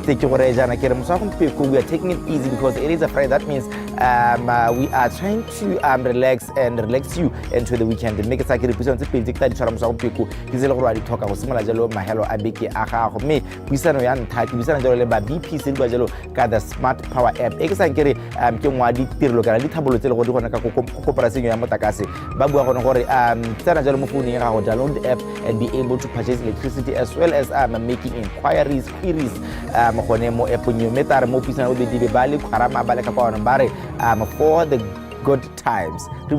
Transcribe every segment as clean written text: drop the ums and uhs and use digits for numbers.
we are taking it easy because it is a Friday. That means we are trying to relax you into the weekend. Make it like a represent the basic that Mosagompieko is a lot of talk about similar Jalo, Mahelo, Abeki, Aha, me, Pisano Yan, Tati, Pisano BP, Silvajalo, got the smart power app. Exankere, Kimwadi, Tirloka, Litable, Cooperating Yamatakasi, Babu Honore, Sanajalo Mufuni, download the app and be able to purchase electricity as well as making inquiries, queries, Honemo, Eponio, Meta, Mopisano, the Dibali, Karama, Balaka, Bare, for the good times. You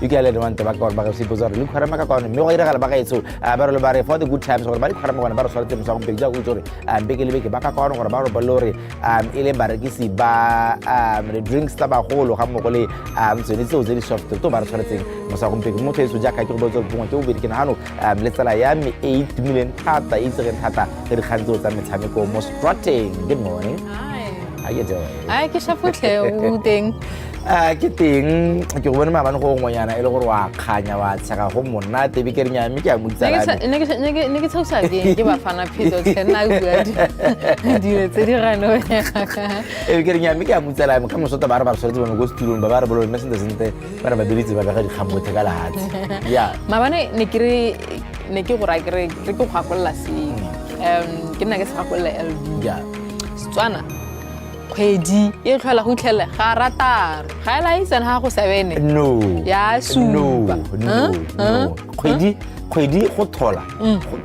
can let one tobacco back of Sipos or look Haramaka, Moira, so Barolabare for the good times or Barikarama and Barosatim, some big and Big Bakakon or Baro Balori, Ele Baragisi, the drinks taba hole or Hamokole, so it's so very soft to Barosating, Mosagum Pig Motes, Jacka, Ponto, Vikinano, let's say I am 8 million Tata, Instagram Tata, the Hanzo and Tamiko, most strutting. Good morning. How you doing? Ay, kishaputle uting. Kiting, you went my home when I look Kanya, Saka home one night, they became Yamika. Niggas again, give a fan of pizzas and I would do it. I know. If getting Yamika, I'm coming to the Barbara, so when goes to the Barbara messengers and the Barbara, come with the Galahad. Yeah. Mamma Nikiri Ragre, Rico Hakulasi, Kinagas Hakula. Yeah. Swana. Kwedi e tlhola go tlhela ga rata ga la itse na go 7 no ya supa no kwedi go thola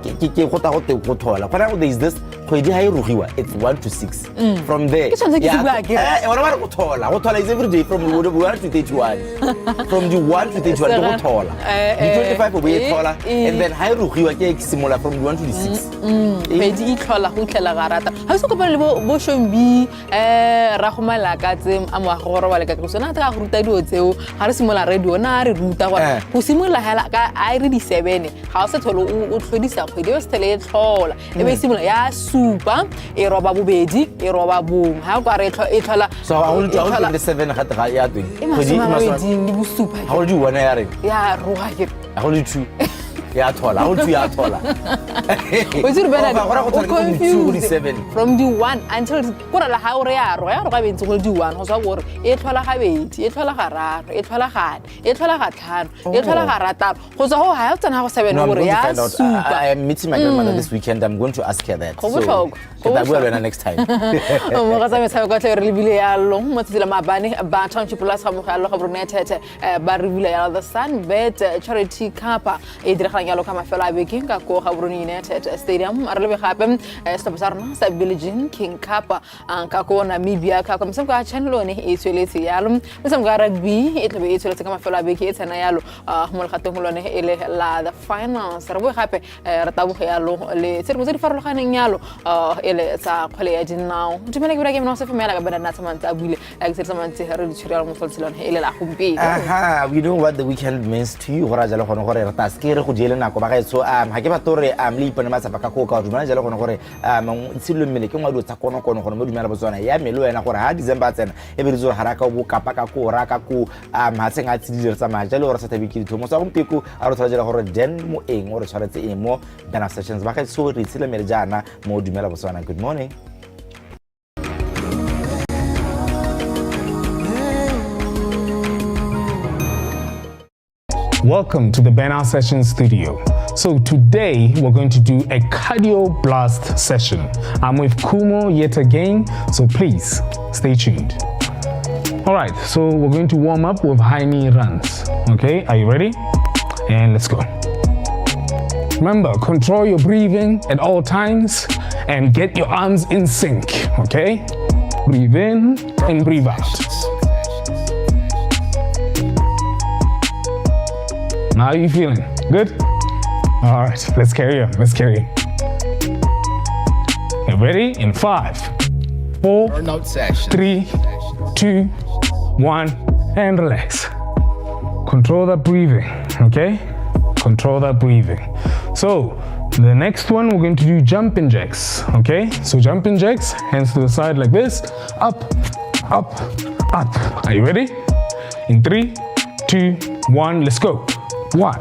ke go ta go thola fana there is this kwedi ha irugiwa it's 1 to 6 from there yeah wala go thola is every day from 1 to 31 from the 1 to 31 go thola the 25 go be thola and then ha irugiwa ke simula from the 1 to the 6 kwedi e tlhola go tlhela ga rata ha se go ba le bo shombi ra go malaka tse a mo go roba le ka tsona ta go ruta dio tseo ga re simola radio na re ruta go simola hela ka a re di 7 ga o se tholo o tlhodisa kgwedi o se tele tlhola e be simola ya supa e roba bobedi e roba bong ha go re e tlhola so I will do the 7 ga ya twing kgwedi di bo supa how old you wanna ya roga ke how old you 2 ya thola how old you ya thola o tsire bana from the 1 until go la ha o re ya ro ga bentse go di 1 go swa gore e tlhola ga bedi e tlhola ga raro e tlhola ga e tlhola ga tlhano e tlhola ga rataro go tswa go ha tsena go 7 gore ya supa I am meeting my grandmother this weekend. I'm going to ask her that so I will next time mo ga tsame tsame go tle re lebile ya lo mo tsela mabane ba township plus ga mo ga lo ga rona tete ba re bile ya the sun bed charity cup e dire ga lo ka mafelo a beke ka go ga rona United Stadium a re lebe gape stopsarna sa Billie King Cup ka go Namibia ka komse ka channel one e tsweletse yalo mse mga rugby e tlabe e tsweletse ka mafelo a beke e tsena yalo mo le gatong lone e le la the finals re bo gape re tabo yalo le tse di farologaneng yalo ele tsa kgwele ya dinao Dumela ke bra ke mona se femela ka bana tsamantsa buile a ke tsamantse re di tshirela mo tsoltselone ele la gompi we know what the weekend means to you gora jalo gone gore re ta skere go diele nako ba ga etso ha ke ba tore le ipone matsa ba ka go ka dumela jalo gone gore itshilo mmele ke ngwadi tsa kono gone mo Dumela Botswana ya melo wena gore ha December tsena e be re zo haraka go kapa ka go raka go matseng a tsidile tsa ma jalo re sa tabiki dithomo sa gompieko a re thola jalo gore den mo eng o re tshwaretse eng mo Ghana sessions ba ga so re tsile mmele jana mo Dumela Botswana. Good morning. Welcome to the Ghana Session Studio. So today we're going to do a cardio blast session. I'm with Kumo yet again, so please stay tuned. All right, so we're going to warm up with high knee runs. Okay, are you ready? And let's go. Remember, control your breathing at all times and get your arms in sync, okay? Breathe in and breathe out. How are you feeling? Good? All right, let's carry on. Okay, ready? In 5, 4, 3, 2, 1, and relax. Control that breathing, okay? Control that breathing. So, the next one, we're going to do jumping jacks, okay? So jumping jacks, hands to the side like this, up, up, up. Are you ready? In 3, 2, 1, let's go. 1,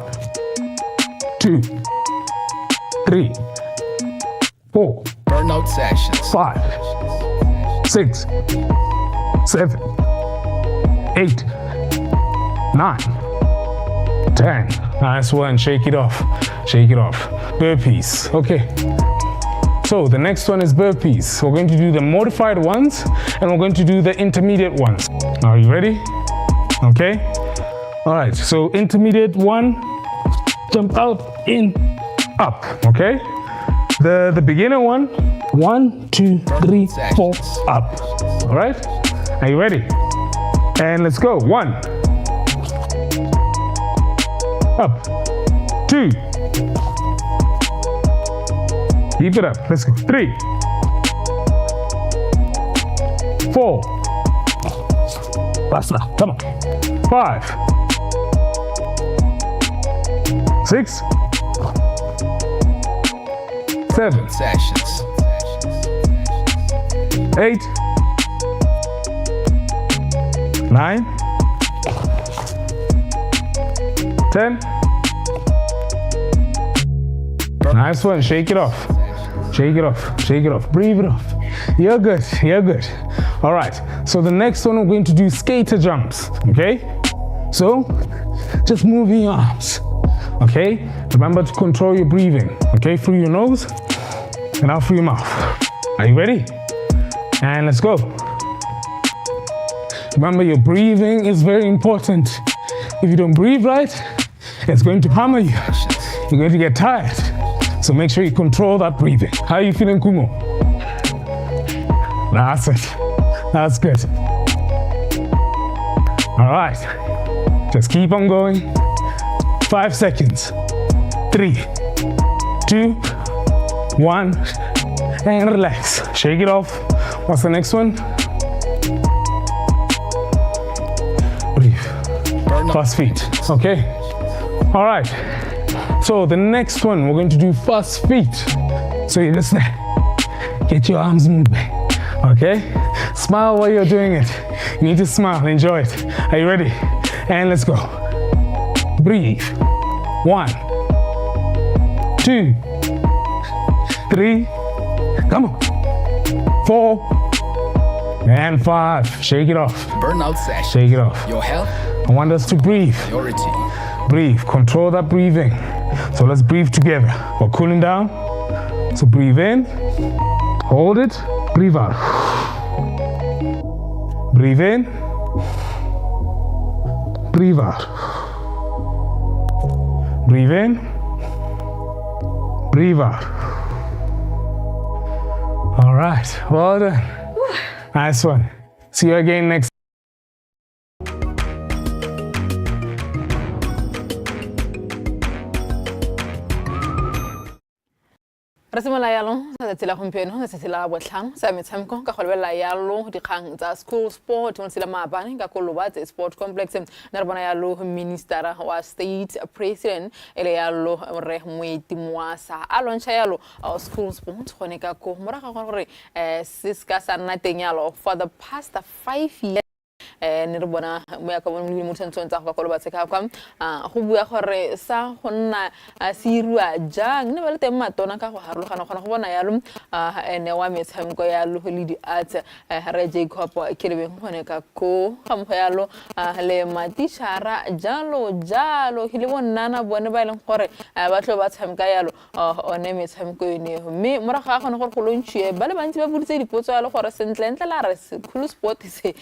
2, 3, 4, Burnout sessions. 5, 6, 7, 8, 9, 10. Nice one. Shake it off. Shake it off. Burpees. Okay. So the next one is burpees. We're going to do the modified ones and we're going to do the intermediate ones. Are you ready? Okay. All right. So intermediate one, jump out, in, up. Okay. The beginner one, 1, 2, 3, 4, up. All right. Are you ready? And let's go. 1, up, 2. Keep it up. Let's go. 3, 4. Faster. Come on. 5, 6, 7. Sessions. 8, 9, 10. Nice one. Shake it off. Shake it off. Shake it off. Breathe it off. You're good. You're good. All right. So the next one, we're going to do skater jumps. Okay. So just moving your arms. Okay. Remember to control your breathing. Okay. Through your nose and out through your mouth. Are you ready? And let's go. Remember, your breathing is very important. If you don't breathe right, it's going to hammer you. You're going to get tired. So make sure you control that breathing. How are you feeling, Kumo? That's it. That's good. All right. Just keep on going. 5 seconds. 3, 2, 1, and relax. Shake it off. What's the next one? Breathe. Fast feet. Okay. All right. So the next one, we're going to do fast feet. So you just get your arms moving. Okay. Smile while you're doing it. You need to smile. Enjoy it. Are you ready? And let's go. Breathe. 1, 2, 3. Come on. 4 and 5. Shake it off. Burnout session. Shake it off. Your health. I want us to breathe. Priority. Breathe. Control that breathing. So let's breathe together. We're cooling down. So breathe in. Hold it. Breathe out. Breathe in. Breathe out. Breathe in. Breathe out. All right. Well done. Nice one. See you again next. Re simolola yalo sa tsela gompieno sa tsela botlhano sa metshameko ka go lebelela yalo dikgang tsa school sport mo tsela maabane ka Kolobatse Sport Complex na re bona yalo minister wa state president ele yalo re moeti moasa a lontsha yalo school sport gone ka go moraga gore se ska sa nna teng yalo for the past 5 years. Ne re bona mo ya ka bona mo tshwantsong tsa go Kolobatse ka kwa go bua gore sa go nna sirua jang ne ba le teng matona ka go harologana go bona yalo ene wa metshameko ya lo le di arts re Jacob Kelebeng gone ka go ga mo yalo le matishara jalo hile bonnana bone ba ileng gore ba tlo ba tshameka yalo one metshameko ene mme moraga ga gone gore go lontshwe ba le bantsi ba buditse dipotso yalo gore sentle la re cool sport se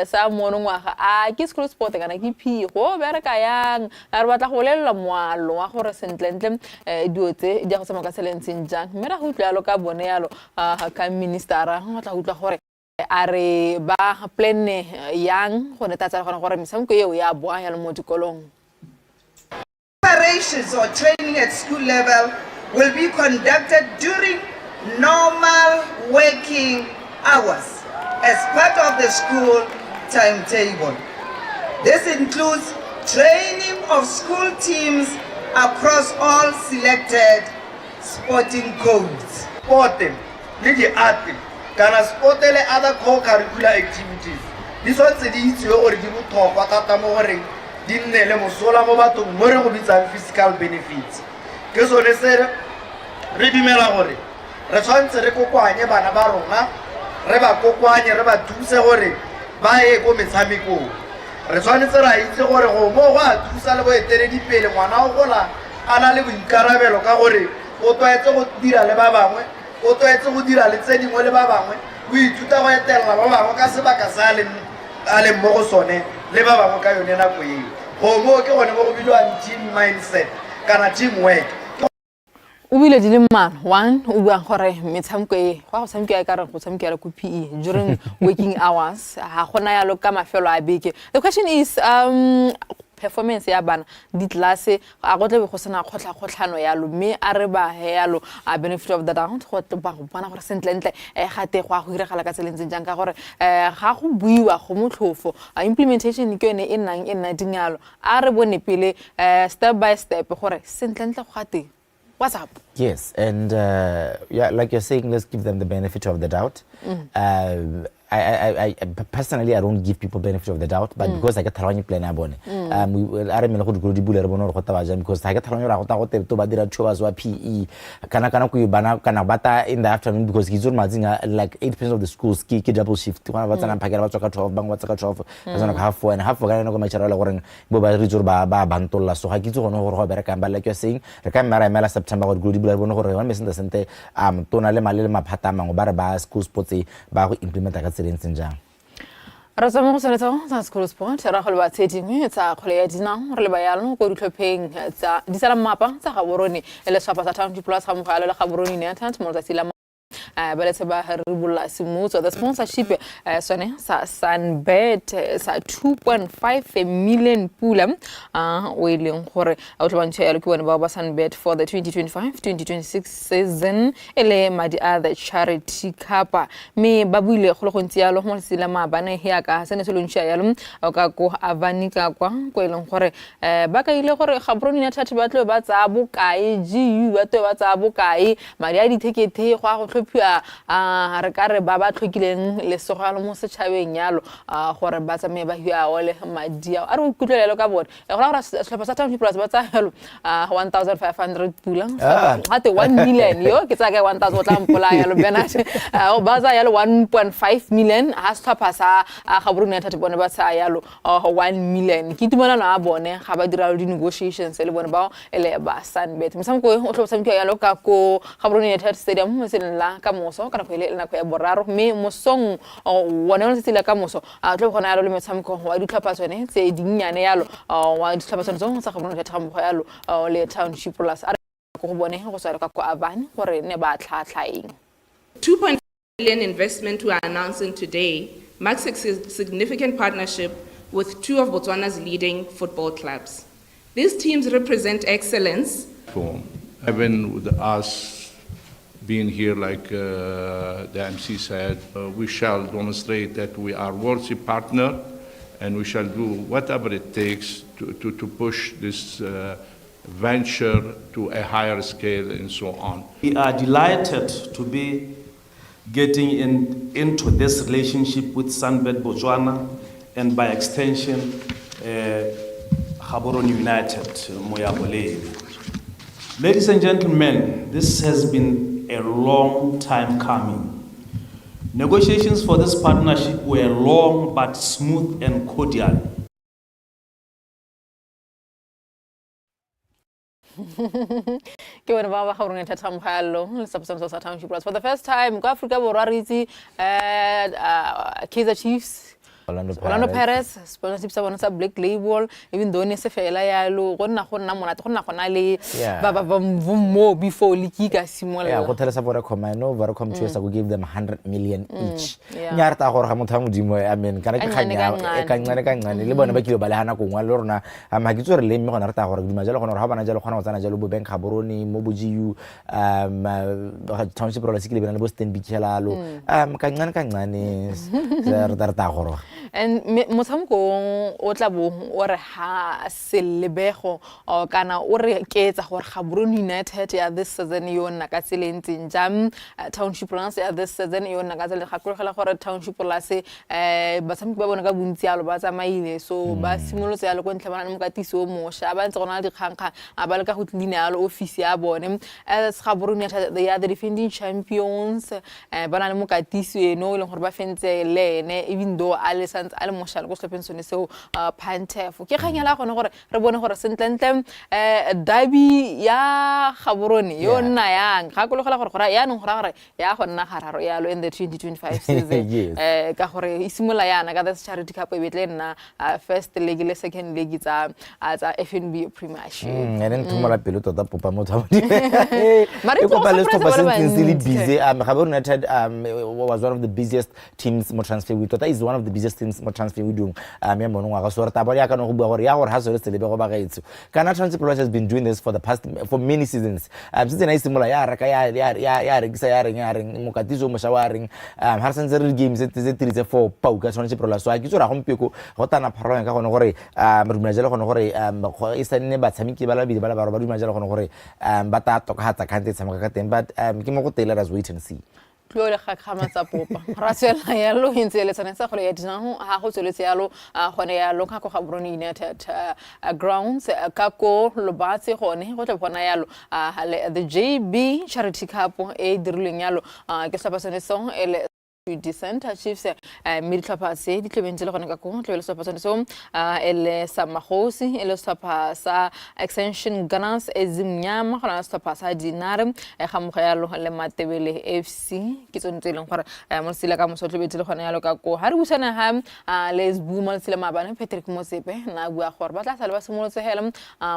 sa monongwaga ke school sport kana ke phi go bereka yang re batla go lelela moalo wa gore sentlentle diotse di go tsama ka selentseng jang mme ra go utlwa ka bone yalo ka ministera go tla utlwa gore a re ba plan yang go netatsa gore metshameko eo ya boa ya mo dikolong. Preparations or training at school level will be conducted during normal working hours as part of the school timetable. This includes training of school teams across all selected sporting codes. Sport, le art, kana sport le other co-curricular activities. This one se di itse gore di botlhokwa thata mo gore di nne le mosola mo bathong mo re go bitsang physical benefits. Ke sone se re dumela gore re tshwantse re kokoanye bana ba rona re ba kokoanye re ba thuse gore ba ye ko metshamekong re tshwanetse ra itse gore go mo go a thusa le boeteledipele ngwana o gola a na le boikarabelo ka gore o tlwaetse go dira le ba bangwe o tlwaetse go dira le tse dingwe le ba bangwe o ithuta go etelela ba bangwe ka sebaka se a leng mo go sone le ba bangwe ka yone nako eo go mo ke gone mo go bilwang team mindset kana teamwork. O bile di le mano one o bua gore metshameko e go tshameka e ka re go tshameka ko PE during working hours ha gona yalo ka mafelo a beke. The question is performance ya bana di class a go tle go sena kgotlano yalo me a re ba he yalo a benefit of the doubt go ba go bona gore sentlentle gate go a go diragala ka tseleng jang ka gore ga go buiwa go motlhofo implementation ke yone e nna dingalo a re bone pele step by step gore sentlentle go gate. What's up? Yes, and yeah, like you're saying, let's give them the benefit of the doubt. I personally, I don't give people benefit of the doubt, but because I get thalanya plan abone. I remember go di bula re bona re gota ba jang because I get thalanya ra gota go to ba dira 2 hours wa PE. Kana ku bana kana bata in the afternoon because gizo mazinga like 8% of the schools ki double shift. Kana ba tsana phakela ba tswa ka 12 bang wa tsaka 12. Ba tsana ka half 4 and half kana go matshara la gore bo ba re tsoro ba bantolla so ga kitso gone gore go bereka ba like you're saying re ka mara mela September go di bula re bona gore wa meseng the sente tona le male le maphata mango ba re ba school sports ba go implement ka jang. Razamo go seletsa sa school sport ra go le ba tshedingwe tsa kgole ya dinao re le ba yalo go ditlhopheng tsa di sala mapa tsa ga borone le sapa sa Township Plus ga mogala le ga borone ne atlant mo tsa sila ba le tseba re bulla semotso the sponsorship sone sa Sunbet sa 2.5 million pula o ileng gore a tlo bantse ya le ke bona ba Sunbet for the 2025-2026 season ele madi a the charity cup me ba buile go le go ntse ya lo mo sila mabane ya ka sene se lo ntse ya lo ka go avanika kwa go ileng gore ba ka ile gore ga broni na thathi ba tlo ba tsa bokae GU ba tlo ba tsa bokae madi a ditekete go a go tlhophiwa re ka re ba tlhokileng le sogalo mo setšhabeng yalo gore ba tsame ba hua ole madi a re kutlelelo ka bone go la gore setlhopha sa Township Plus ba tsa helo 1500 pula ga te 1 million yo ke tsa ka 1000 o tla mpola yalo benate ba tsa yalo 1.5 million ha setlhopha sa Gaborone United bone ba tsa yalo 1 million ke tumelano a bone ga ba dira di negotiations le bone ba ele ba Sunbet msamko o tlo tshameka yalo ka ko Gaborone United Stadium mo senla ka Moso kana go ile na go ya boraro me mosong wona o tsela ka Moso a tlo gona yalo le metshameko wa ditlhopha tsone tse dinnyane yalo wa ditlhopha tsone tsa Gaborone United mo yalo le Township Plus a go bone go tsara ka ko Avani gore ne ba tlhatlhaeng 2.5 million investment we are announcing today marks a significant partnership with two of Botswana's leading football clubs. These teams represent excellence. Even with us being here, like the MC said, we shall demonstrate that we are worthy partner and we shall do whatever it takes to push this venture to a higher scale and so on. We are delighted to be getting into this relationship with Sunbet Botswana and by extension Gaborone United Moyabolele. Ladies and gentlemen, this has been a long time coming. Negotiations for this partnership were long but smooth and cordial. ke bona ba ba Gaborone United Tamkhalo le substance sa Township Plus for the first time go Africa borwa re itse Kaizer Chiefs Orlando Pirates sponsorship sa bona sa Black Label even though ne se fela yalo go nna monate go nna gona le ba mo before le kika simola go tela sa bora comano bora come to go give them 100 million each nyar ta gore ga motho mo dimo I mean kana ke khanya e ka ngane le bona ba kile ba le hana go ngwa le rona ma ke tsore le mme gona re ta gore dima jalo gona ga bana jalo gona go tsana jalo bo bank Gaborone mo bo GU Township Rola se ke le bana le bo Stand Bichelalo ka ngane re ta gore And motshamekong o tla bo o re ha selebego kana o re ketsa gore Gaborone United ya this season yo nna ka tselentseng jang Township Plus ya this season yo nna ka tsele ga kgologela gore Township Plus batshameki ba bona ka bontsi alo ba tsamaile so ba simolotse ya le go ntle bana mo katisi o mosha ba ntse gona dikgangkga ba le ka go tlina ya office ya bone as Gaborone United they are the defending champions ba na le mo katisi eno le gore ba fentse lene even though Alessandro ale moshalo go slepen sone seo Pantefo ke khanyala gone gore re bone gore sentlentle derby ya Gaborone yo nna yang ga kologela gore ya nong gore ya go nna gararo ya lo in the 2025 season ka gore isimola yana ka the charity cup e betle nna first league le second league tsa FNB Premiership and then tomorrow pelo tota popa motho mari go ba le stop really busy Gaborone United was one of the busiest teams mo transfer we thought is one of the busiest teams mo transfer we do ya mono ga so re taba ya kana go bua gore ya gore ha so le selebe go ba gaetso kana transfer has been doing this for many seasons since na isimola ya raka ya rekisa ya reng mo katiso mo shawaring ha re sentse re games tse 3-4 pau ka transfer so a kitso ra gompeko go tana pharolong ka gone gore re dumela gone gore e sane ba tshamiki ba labile ba dumela gone gore ba ta toka hatsa kante tshameka ka teng but ke mo go tela as wait and see Tlole ga khama tsa popa ra tsela ya lo hintse le tsana sa go ya dinang ha go tsweletse ya lo gone ya lo ka go Gaborone United grounds ka ko lobatse gone go tla bona ya lo the JB Charity Cup e dirileng ya lo ke sa pasone song ele Descent Chiefs Midtlapase di tlebentse le gone ka go tlebele sa pasone so ele sa magosi ele sa pasa extension gunners ezimnyama gona sa pasa dinare ga mo ga lo le Matebele FC ke tsone tseleng gore mo sila ka Moso tlebetse le gone ya lo ka go ha re busana ha les buma sila mabane Patrick Mosepe na bua gore ba tla sala ba simolotse hela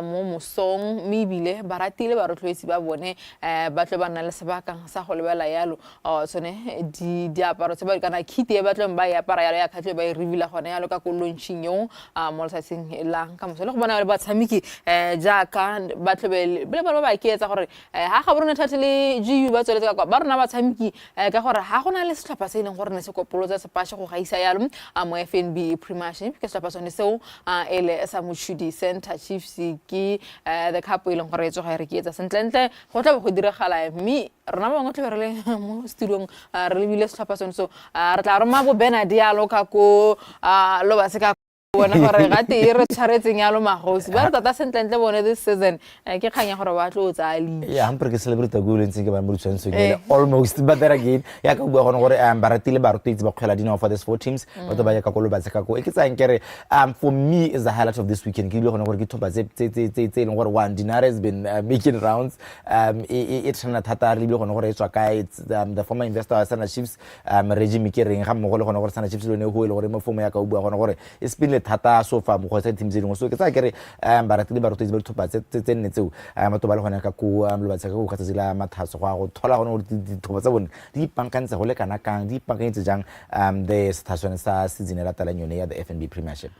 mo Mosong mebile ba ratile ba rotloetsi ba bone ba tle ba nna le sebaka sa go lebela yalo tsone di aparo tse ba kana khite ba tlong ba ya para ya khatle ba e revila gone ya lo ka ko launching yo mo letsing la ka Moso le go bona ba tshamiki jaaka ba tlebele ba ke etsa gore ha Gaborone United le GU ba tsweletse ka ba rona ba tshamiki ka gore ha gona le setlhopha se ileng gore ne se kopolotsa se pashe go gaisa yalo mo FNB Premiership ke setlhopha sone seo ele sa Mochudi Center Chiefs ke the cup ileng gore etso ga re ke etsa sentlentle go tla go diragala mme rona ba ngotlo re le mo studio re le bile setlhopha sone so re tla roma bo Bernard ya lo ka ko lo ba se ka bona gore ga te re tshwaretseng ya lo magosi ba re tata sentlentle bone this season ke khanya gore ba tlo tsa ali yeah I'm pretty celebrate the goal ntse ke ba mo tshwantsho ke almost but there again ya ka bua gone gore ba ratile ba rotetse ba khwela dino for this 4 teams ba to ba ya ka kolo ba tsaka ko e ke tsang kere for me is the highlight of this weekend ke ile gone gore ke thopa tse leng gore one Dinare has been making rounds it tsana thata re ile gone gore e tswa ka the former investor Sana Chiefs regime ke reng ga mo go le gone gore Sana Chiefs le ne go ile gore mo form ya ka bua gone gore it's been thata so fa mo go tsa team zeng so ke tsa kere ba ratile ba rotetse ba thopa tse nne tseo batho ba le gone ka ko lo ba tsaka go khatsa zila mathaso go thola gone di thopa tsa bone di pankantse go le kana kang di pankantse jang the station sa season la tala nyone ya the FNB Premiership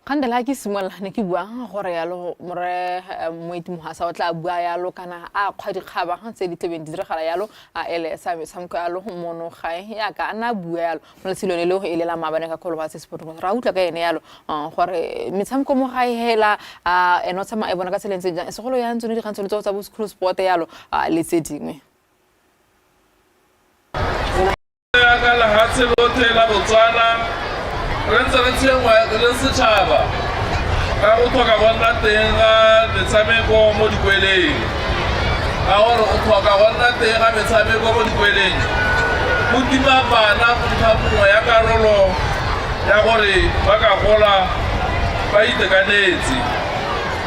Kandela ke simola ne ke bua gore ya lo more moiti mohasa o tla bua ya lo kana a kgwa dikgaba tse di tebeng di diragala ya lo ele sa metsamko ya lo mono gae ya ka ana bua ya lo mo lesilone le go elela mabane ka kholo ba se sport ra utla ka ene ya lo gore metsamko mo gae hela eno tsama e bona ka tselentseng jang segolo ya ntsone di gantsone tsa bo school sport ya lo le tsedingwe ya ka la hatse lote la Botswana re ntse re tsengwa le setšhaba ka go tlhoka go nna teng ga metshameko mo dikweleng ka gore go tlhoka go nna teng ga metshameko mo dikweleng go tima bana go ntsha mongwe ya karolo ya gore ba ka gola ba itekanetse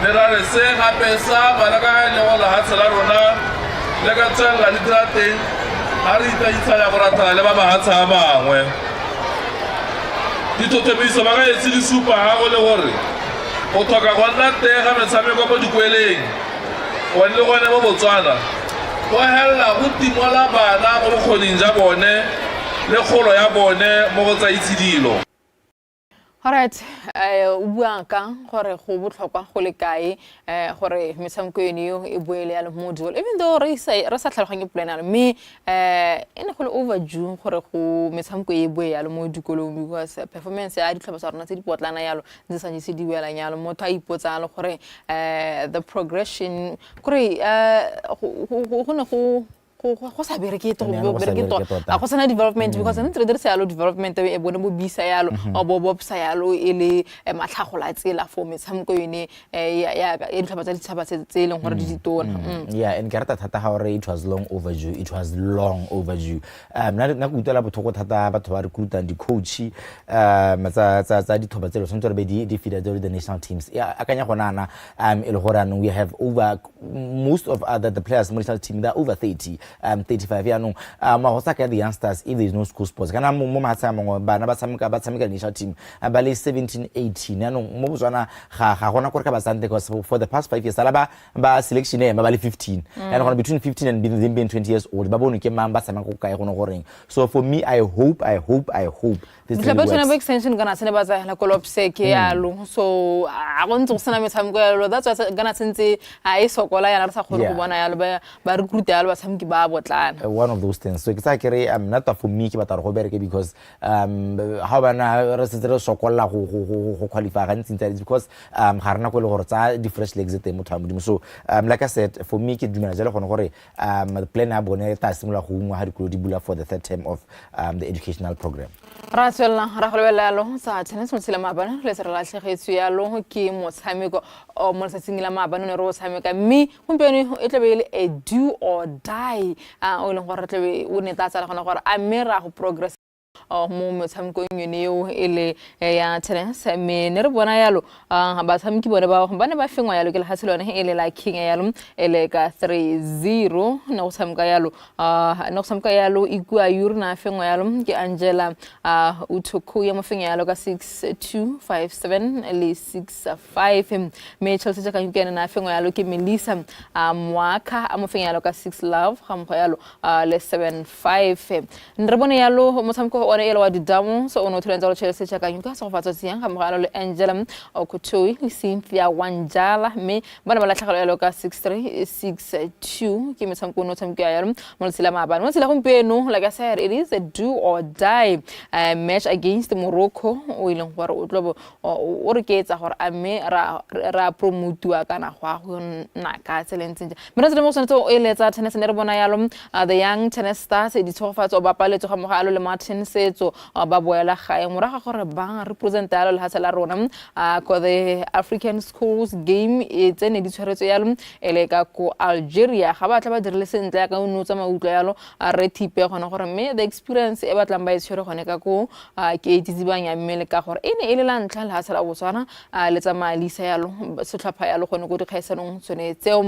mme ra re se gape sa bana ka le go lefatshe la rona le ka tswelela le dira teng ga re itaisanya go ratana le ba mafatshe a mangwe ditotemiso ba ka etsi di supa ga go le gore go tlhoka go nna teng ga metshameko mo dikweleng gone le gone mo Botswana go helela go timola bana mo bokgoning ja bone le kgolo ya bone mo go tsa itshidilo Alright, o bua ka gore go botlhokwa go le kae gore metshameko eno e boele ya module, even though re sa tlhaloganye plan ya me ene go le overdue gore go metshameko e boe ya mo dikolong, because performance ya ditlhopha tsa rona tse di potlana yalo di sa se di wela nyalo motho a ipotsa le gore the progression gore go ne go sa bereke to a go sana development, because ntle re se yalo development e bone mo bisa yalo o bo bopsa yalo ele matlhagola tsela for metshameko yone ya ditlhopha tsa ditshaba tse leng gore di ditona. Yeah, and ke rata thata ha it was long overdue. Na go utela bothoko thata batho ba recruiter di coach tsa dithoba tse le sontse re be di feed the national teams. Yeah, akanya gona na ele gore we have over most of the players national team, they're over 30. 35 ya no ma ho saka the youngsters if there is no school sports kana mo matsamong bana ba tshameka national team ba le 17 18 ya no mo Botswana ga gona gore ka ba sante, because for the past 5 years ba selection e ba le 15 and gonna between 15 and being 20 years old ba bone ke mang ba tshameka go kae gone goreng. So for me I hope this really works. Ba extension kana sene ba tsa la kolopse ke yalo, so a go ntse go sena metshameko yalo, that's why kana sentse a e sokola yana re sa kgone go bona yalo ba recruit yalo ba tshameki ba botlana. One of those things. So ke tsa kere not for me ke batla go bereke, because how bana re se re sokola go qualify gantsi, because ga rena go le gore tsa di fresh legs tse mo thamodimo. So like I said, for me ke dumela jalo gone gore the plan ya bone ta simolola go ungwa ha dikolo di bula for the third term of the educational program. Ratswela ra go lebelalo sa tshene se motshela mabana le se re latlhegetswe ya lo ke motshameko o mo setsheng la mabana ne re o tshameka, mme gompieno e tlabe ile a do or die o leng gore tlabe o neta tsa gona gore a mme ra go progress mo metshameko eo ele ya tennis. Me ne re bona yalo ba tshameki bone ba ne ba fengwa yalo ke le haselwane ele la king yalo ele ka 3-0 na go tshameka yalo ikua yuri na fengwa yalo ke Angela Utoku ya mofenga yalo ka 6-2 5-7 le 6-5. Me Chelsea ka nkene na fengwa yalo ke Melissa Mwaka a mofenga yalo ka 6 love ga mo yalo le 7-5. Re bona yalo motshameko one ele wa didamo, so ono tlenza lo Chelsea cha kanyuka so fatso tsiang ga mogalo le Angela Okutoi le Cynthia Wanjala, me bana ba latlhagelo yalo ka 6-3 6-2 ke metshameko no tshameko ya yalo mo tsela mabana mo tsela gompieno. Like I said, it is a do or die match against Morocco o ileng gore o tlobo o re ke etsa gore a me ra promote kana go na ka tselentse me re mo tsone o eletsa tennis ne re bona yalo the young tennis stars di tshofatso ba paletso ga mogalo le Martin setso ba boela gae moraga gore ba represent yalo le hasela rona ko the African schools game e tsene di tshwaretswe yalo ele ka ko Algeria ga ba tla ba dirile sentle ya ka o notsa mautlo yalo re tipe gona gore me the experience e batlang ba e tshwere gone ka ko ke itizibanya mmele ka gore ene ele la ntla le hasela Botswana le tsa malisa yalo setlhopha yalo gone go di kgaisanong tsone tseo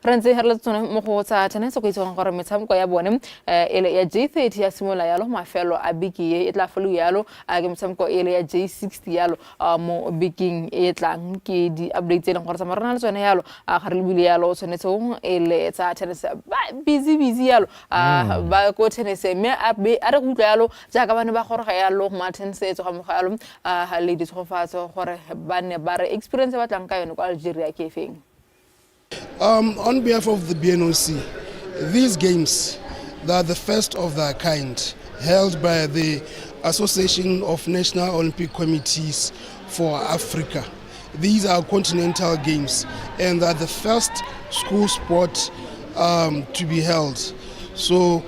re ntse re le tsone mo go tsa tennis go itse gore metshameko ya bone ele ya J30 ya simola yalo mafelo a biki e tla folo yalo a ke metshameko ele ya J60 yalo mo biking e tlang ke di update le gore tsamara le tsone yalo ga re lebile yalo tsone tso ele tsa tennis busy yalo ba ko tennis me a re go yalo jaaka bana ba gore ga yalo Martin setso ga mogalo le di tshofatso gore ba ne ba re experience ba tlang ka yone kwa Algeria ke feng. On behalf of the BNOC, these games, they are the first of their kind, held by the Association of National Olympic Committees for Africa. These are continental games, and they are the first school sport to be held. So,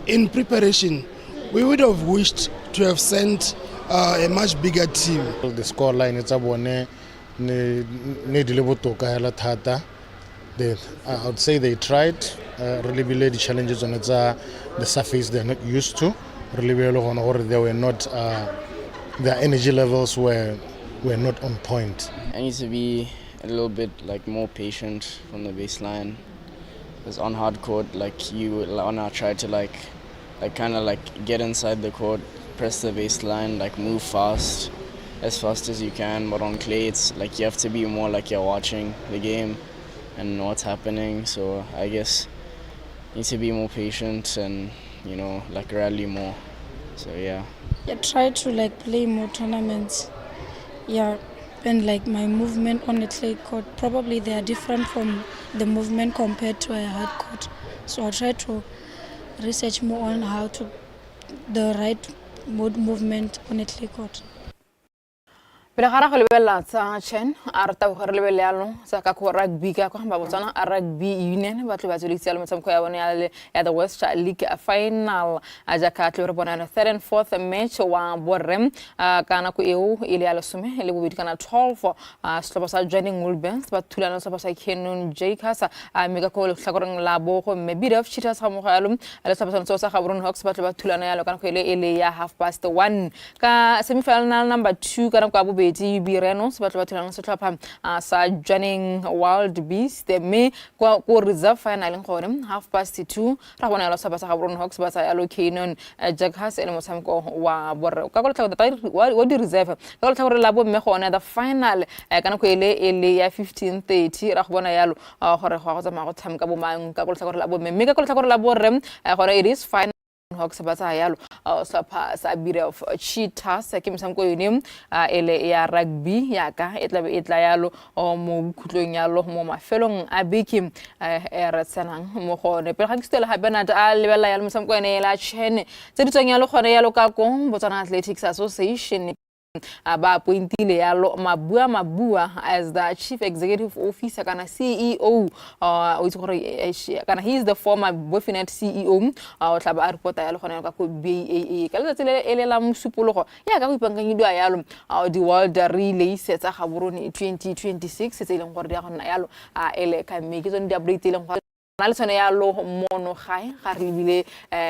in preparation, we would have wished to have sent a much bigger team. The scoreline is abone ne di le botoka hela thata. I would say they tried really the challenges on the surface they're not used to. Really they were not their energy levels were not on point. I need to be a little bit like more patient from the baseline. Because on hard court, like you wanna try to like kind of like get inside the court, press the baseline, like move fast as you can. But on clay, it's like you have to be more like you're watching the game and what's happening. So I guess you need to be more patient and like rally more. So yeah. I try to like play more tournaments. Yeah, and like my movement on the clay court, probably they are different from the movement compared to a hard court. So I try to research more on how to the right movement on a clay court. Bila gara go lebella tsa chen a rata go re lebellalo sa ka go rugby ka go hamba Botswana a rugby union ba tlo ba tsweletse le motshameko ya bone ya the West League final a ja ka tlo re bona no 3rd and 4th match wa borrem kana go eo ile ya lesome le bobedi kana 12 setlhopha sa joining Wolves ba thulana setlhopha sa Canon Jakers a mega go le tlhakoreng la bo go me bit of cheaters ga mo ga yalo le setlhopha sa Gaborone Hawks ba tlo ba thulana yalo kana go ile ya 1:30 ka semi-final number 2 kana go Bireno sebatlo batho lana setlhopha sa joining Wild Beast me go reserve final ngore 2:30 ra bona lo saba sa Gaborone Hawks ba sa yalo Canon Jakers ele motshameko wa borre ka go tlhaka wa di reserve ka go tlhaka gore la bo mme gone the final kana go ele ya 15:30 ra go bona yalo gore go tsamaya go tshameka bo mang ka go tlhaka gore la bo mme ka go tlhaka gore la borre gore it is final Hawks ba sa yalo sa bit of cheaters ke msamko yone ele ya rugby ya ka etla yalo mo khutlong yalo mo mafelong a biki re tsanang mo gone pe ga ke stela ha benata a lebella yalo msamko ene la chene tse di tsang yalo gone yalo ka go Botswana Athletics Association ba pointile yalo mabua as the chief executive officer kana CEO o itse gore kana he is the former Bofinet CEO o tla ba reporta yalo gona ka go BAA ka letsatsi le la mosupologo ya ka go ipanganyidwa yalo di World Relays tsa Gaborone 2026 tse ileng gore di ga nna yalo ele ka me ke tsone di update ileng gore na le tsone yalo mono gae ga re bile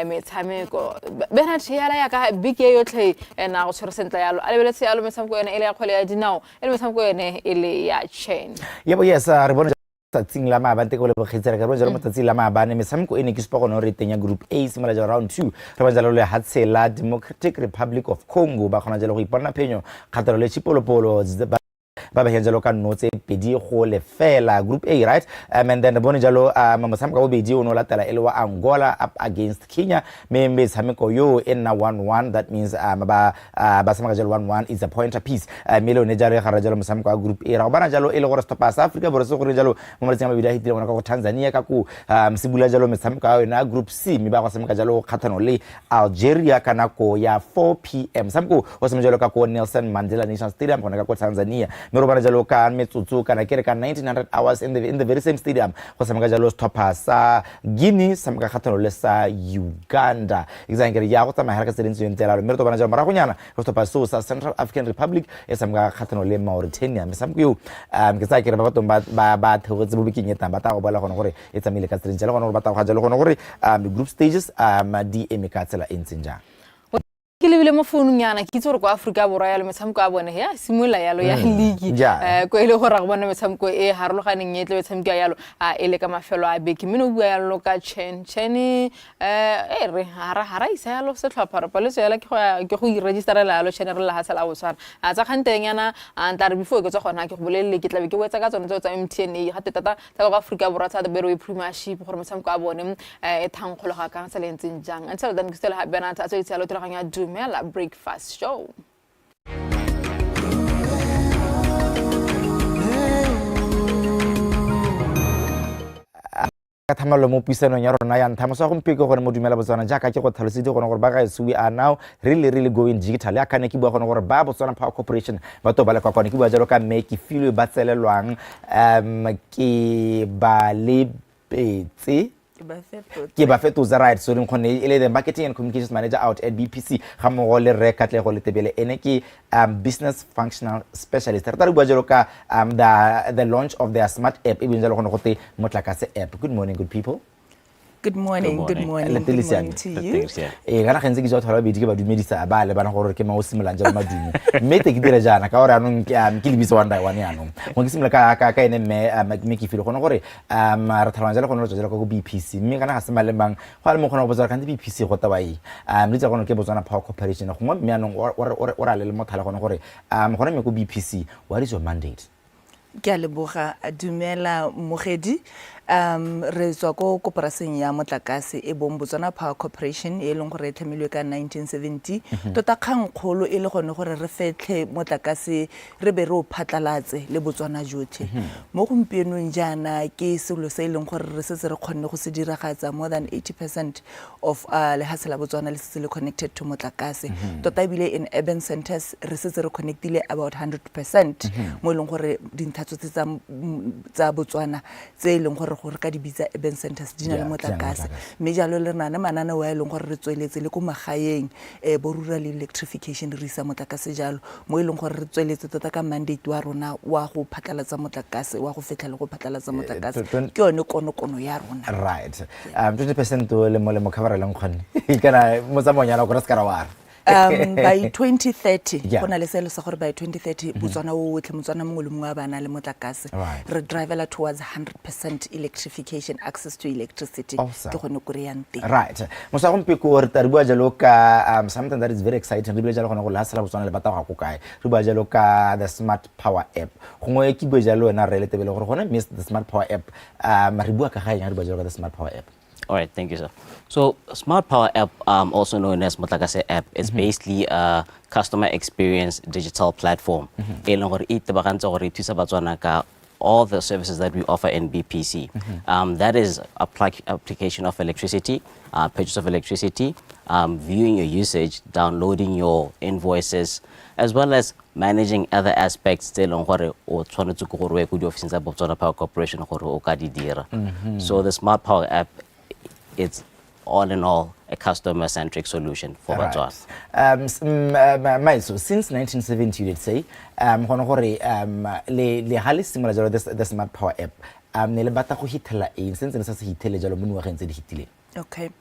metshameko bena tshela ya ka big yotlhe na go tshwere sentla yalo a lebeletse yalo metshameko ene ele ya kgole ya dinao ele metshameko ene ele ya chain yebo yes re bona tsatsing la maabane go le bogetsera ka rona motsatsing la maabane metshameko ene ke sepa gone re teng ya group A simala ja round 2 re bona le hatsela Democratic Republic of Congo ba gona jalo go ipona phenyo kgatelo le chipolopolo ba ba henjalo ka notse pedi go le fela group A right and then bone jalo mosameka bo bedi o no latela ele wa Angola up against Kenya me sameko yo ena 1-1 that means ba sameka jalo 1-1 is a point apiece me le ne jalo ga jalo mosameko wa group A ra bana jalo ele gore stopa sa Africa bore se gore jalo mo mletsenga ba bidi a hitile gona ka go Tanzania ka ku msibula jalo mosameko wa yona group C me ba go sameka jalo kgathano le Algeria kana ko ya 4 PM samko o sameka jalo ka ko Nelson Mandela National Stadium gona ka ko Tanzania Merobana jalo ka metsotso kana kere ka 1900 hours in the very same stadium go sameka jalo stopper sa Guinea sameka kgathano le sa Uganda exangere ya go tsamaya ka tsedintse ntela mme re tobana jalo mara go nyana go stopper so sa Central African Republic e sameka kgathano le Mauritania me samko yo ke tsa kere ba batho ba thogetse bo bikinya tamba ta go bola gone gore e tsamile ka tsedintse le gone gore ba ta go jalo gone gore group stages di emeka tsela entsenja ke lebile mo founung yana ke itse gore kwa Africa borwa ya le metshameko a bone ya simula yalo ya league go ile gore ga bona metshameko e harologaneng e tle metshameko yalo ele ka mafelo a beke mino bua yalo ka chen re hara isa yalo se tlhopha re paletse yala ke go registerela yalo chen re la hasela Botswana tsa khanteng yana ntare before ke tsa gona ke go bolelle ke tlabe ke wetsa ka tsone tsa MTN ga teta tsa go Africa borwa tsa the Berry Premiership gore metshameko a bone e thangkgolo ga ka tsela ntseng jang until then ke stela ha bena tsa tse yalo tiraganya Dumela Breakfast Show. ka thamalo mo puisano ya rona ya nthamo sa go mpeke gore mo Dumela Botswana jaaka ke go tlhalosetse gone gore ba ga we are now really going digital ya kana ke bua gone gore ba Botswana Power Corporation ba to ba le kwa kwane ke bua jalo ka me ke filo ba tselelwang ke ba le petse ke ba fetoza right so re khone ile the marketing and communications manager out at BPC ga mo le rekatle go le tebele ene ke business functional specialist re tla bua jalo ka the launch of their smart app e binjalo gone go te motlakase app. Good morning good people. Good morning to you. Gana khentse ke jwa thola bedi ke ba dumedisa ba le bana gore ke ma o simolang jalo madumo mme te ke dira jana ka gore anong ke lebisa one by one yanong mo ke simla ka ene me ke filo gone gore re thalwana jalo gone re tsela ka go BPC mme kana ga se malembang go a le mo gona go botsara ka BPC go tabai le tsa gone ke Botswana Power Corporation go mo mme yanong o ra le mo thala gone gore gone me go BPC what is your mandate? Ke a leboga Dumela Mogedi re tswa ko koporasing ya motlakase e bong Botswana Power Corporation e leng gore e tlhamilwe ka 1970 tota kgang kgolo e le gone gore re fetlhe motlakase re be re o phatlalatse le Botswana jotlhe mo gompienong jaana ke selo se e leng gore re setse re kgonne go se diragatsa more than 80% of lehatshe la Botswana le setse le connected to motlakase tota ebile in urban centers re setse re connectile about 100% mo e leng gore dintlhatso tsa Botswana tse e leng gore ka di bitsa urban centers di na le motlakase mme jalo le rena mananeo a e leng gore re tsweletse le ko magaeng bo rural electrification re isa motlakase jalo mo e leng gore re tsweletse tota ka mandate wa rona wa go phatlalatsa motlakase wa go fetla le go phatlalatsa motlakase ke yone konokono ya rona right 20% le mo cover le nkgonne kana mo tsamonyana go re ska ra wa by 2030 gona le selo sa gore by 2030 Botswana o otlhe Motswana mongwe le mongwe a bana le motlakase re drivela towards 100% electrification access to electricity ke gone go re yang teng right Moso gompieko re tla re bua jalo ka something that is very exciting re bile jalo gona go lasela Botswana le bata go kae re bua jalo ka the smart power app gongwe ke bua jalo wena re le tebele gore gona miss the smart power app re bua ka ga re bua jalo ka the smart power app. All right, thank you, sir. So, Smart Power App, also known as Motlakase App, is basically a customer experience digital platform. All the services that we offer in BPC. That is application of electricity, purchase of electricity, viewing your usage, downloading your invoices, as well as managing other aspects still on or trying to go away with the offices of Botswana Power Corporation or So the Smart Power App, it's all in all a customer-centric solution for Botswana. Moso, since 1970, let's say, le hali similar jalo the Smart Power App. Ne le bata go hitela eng since ne sa se hitele jalo mo ngwageng tse di hitile. Okay.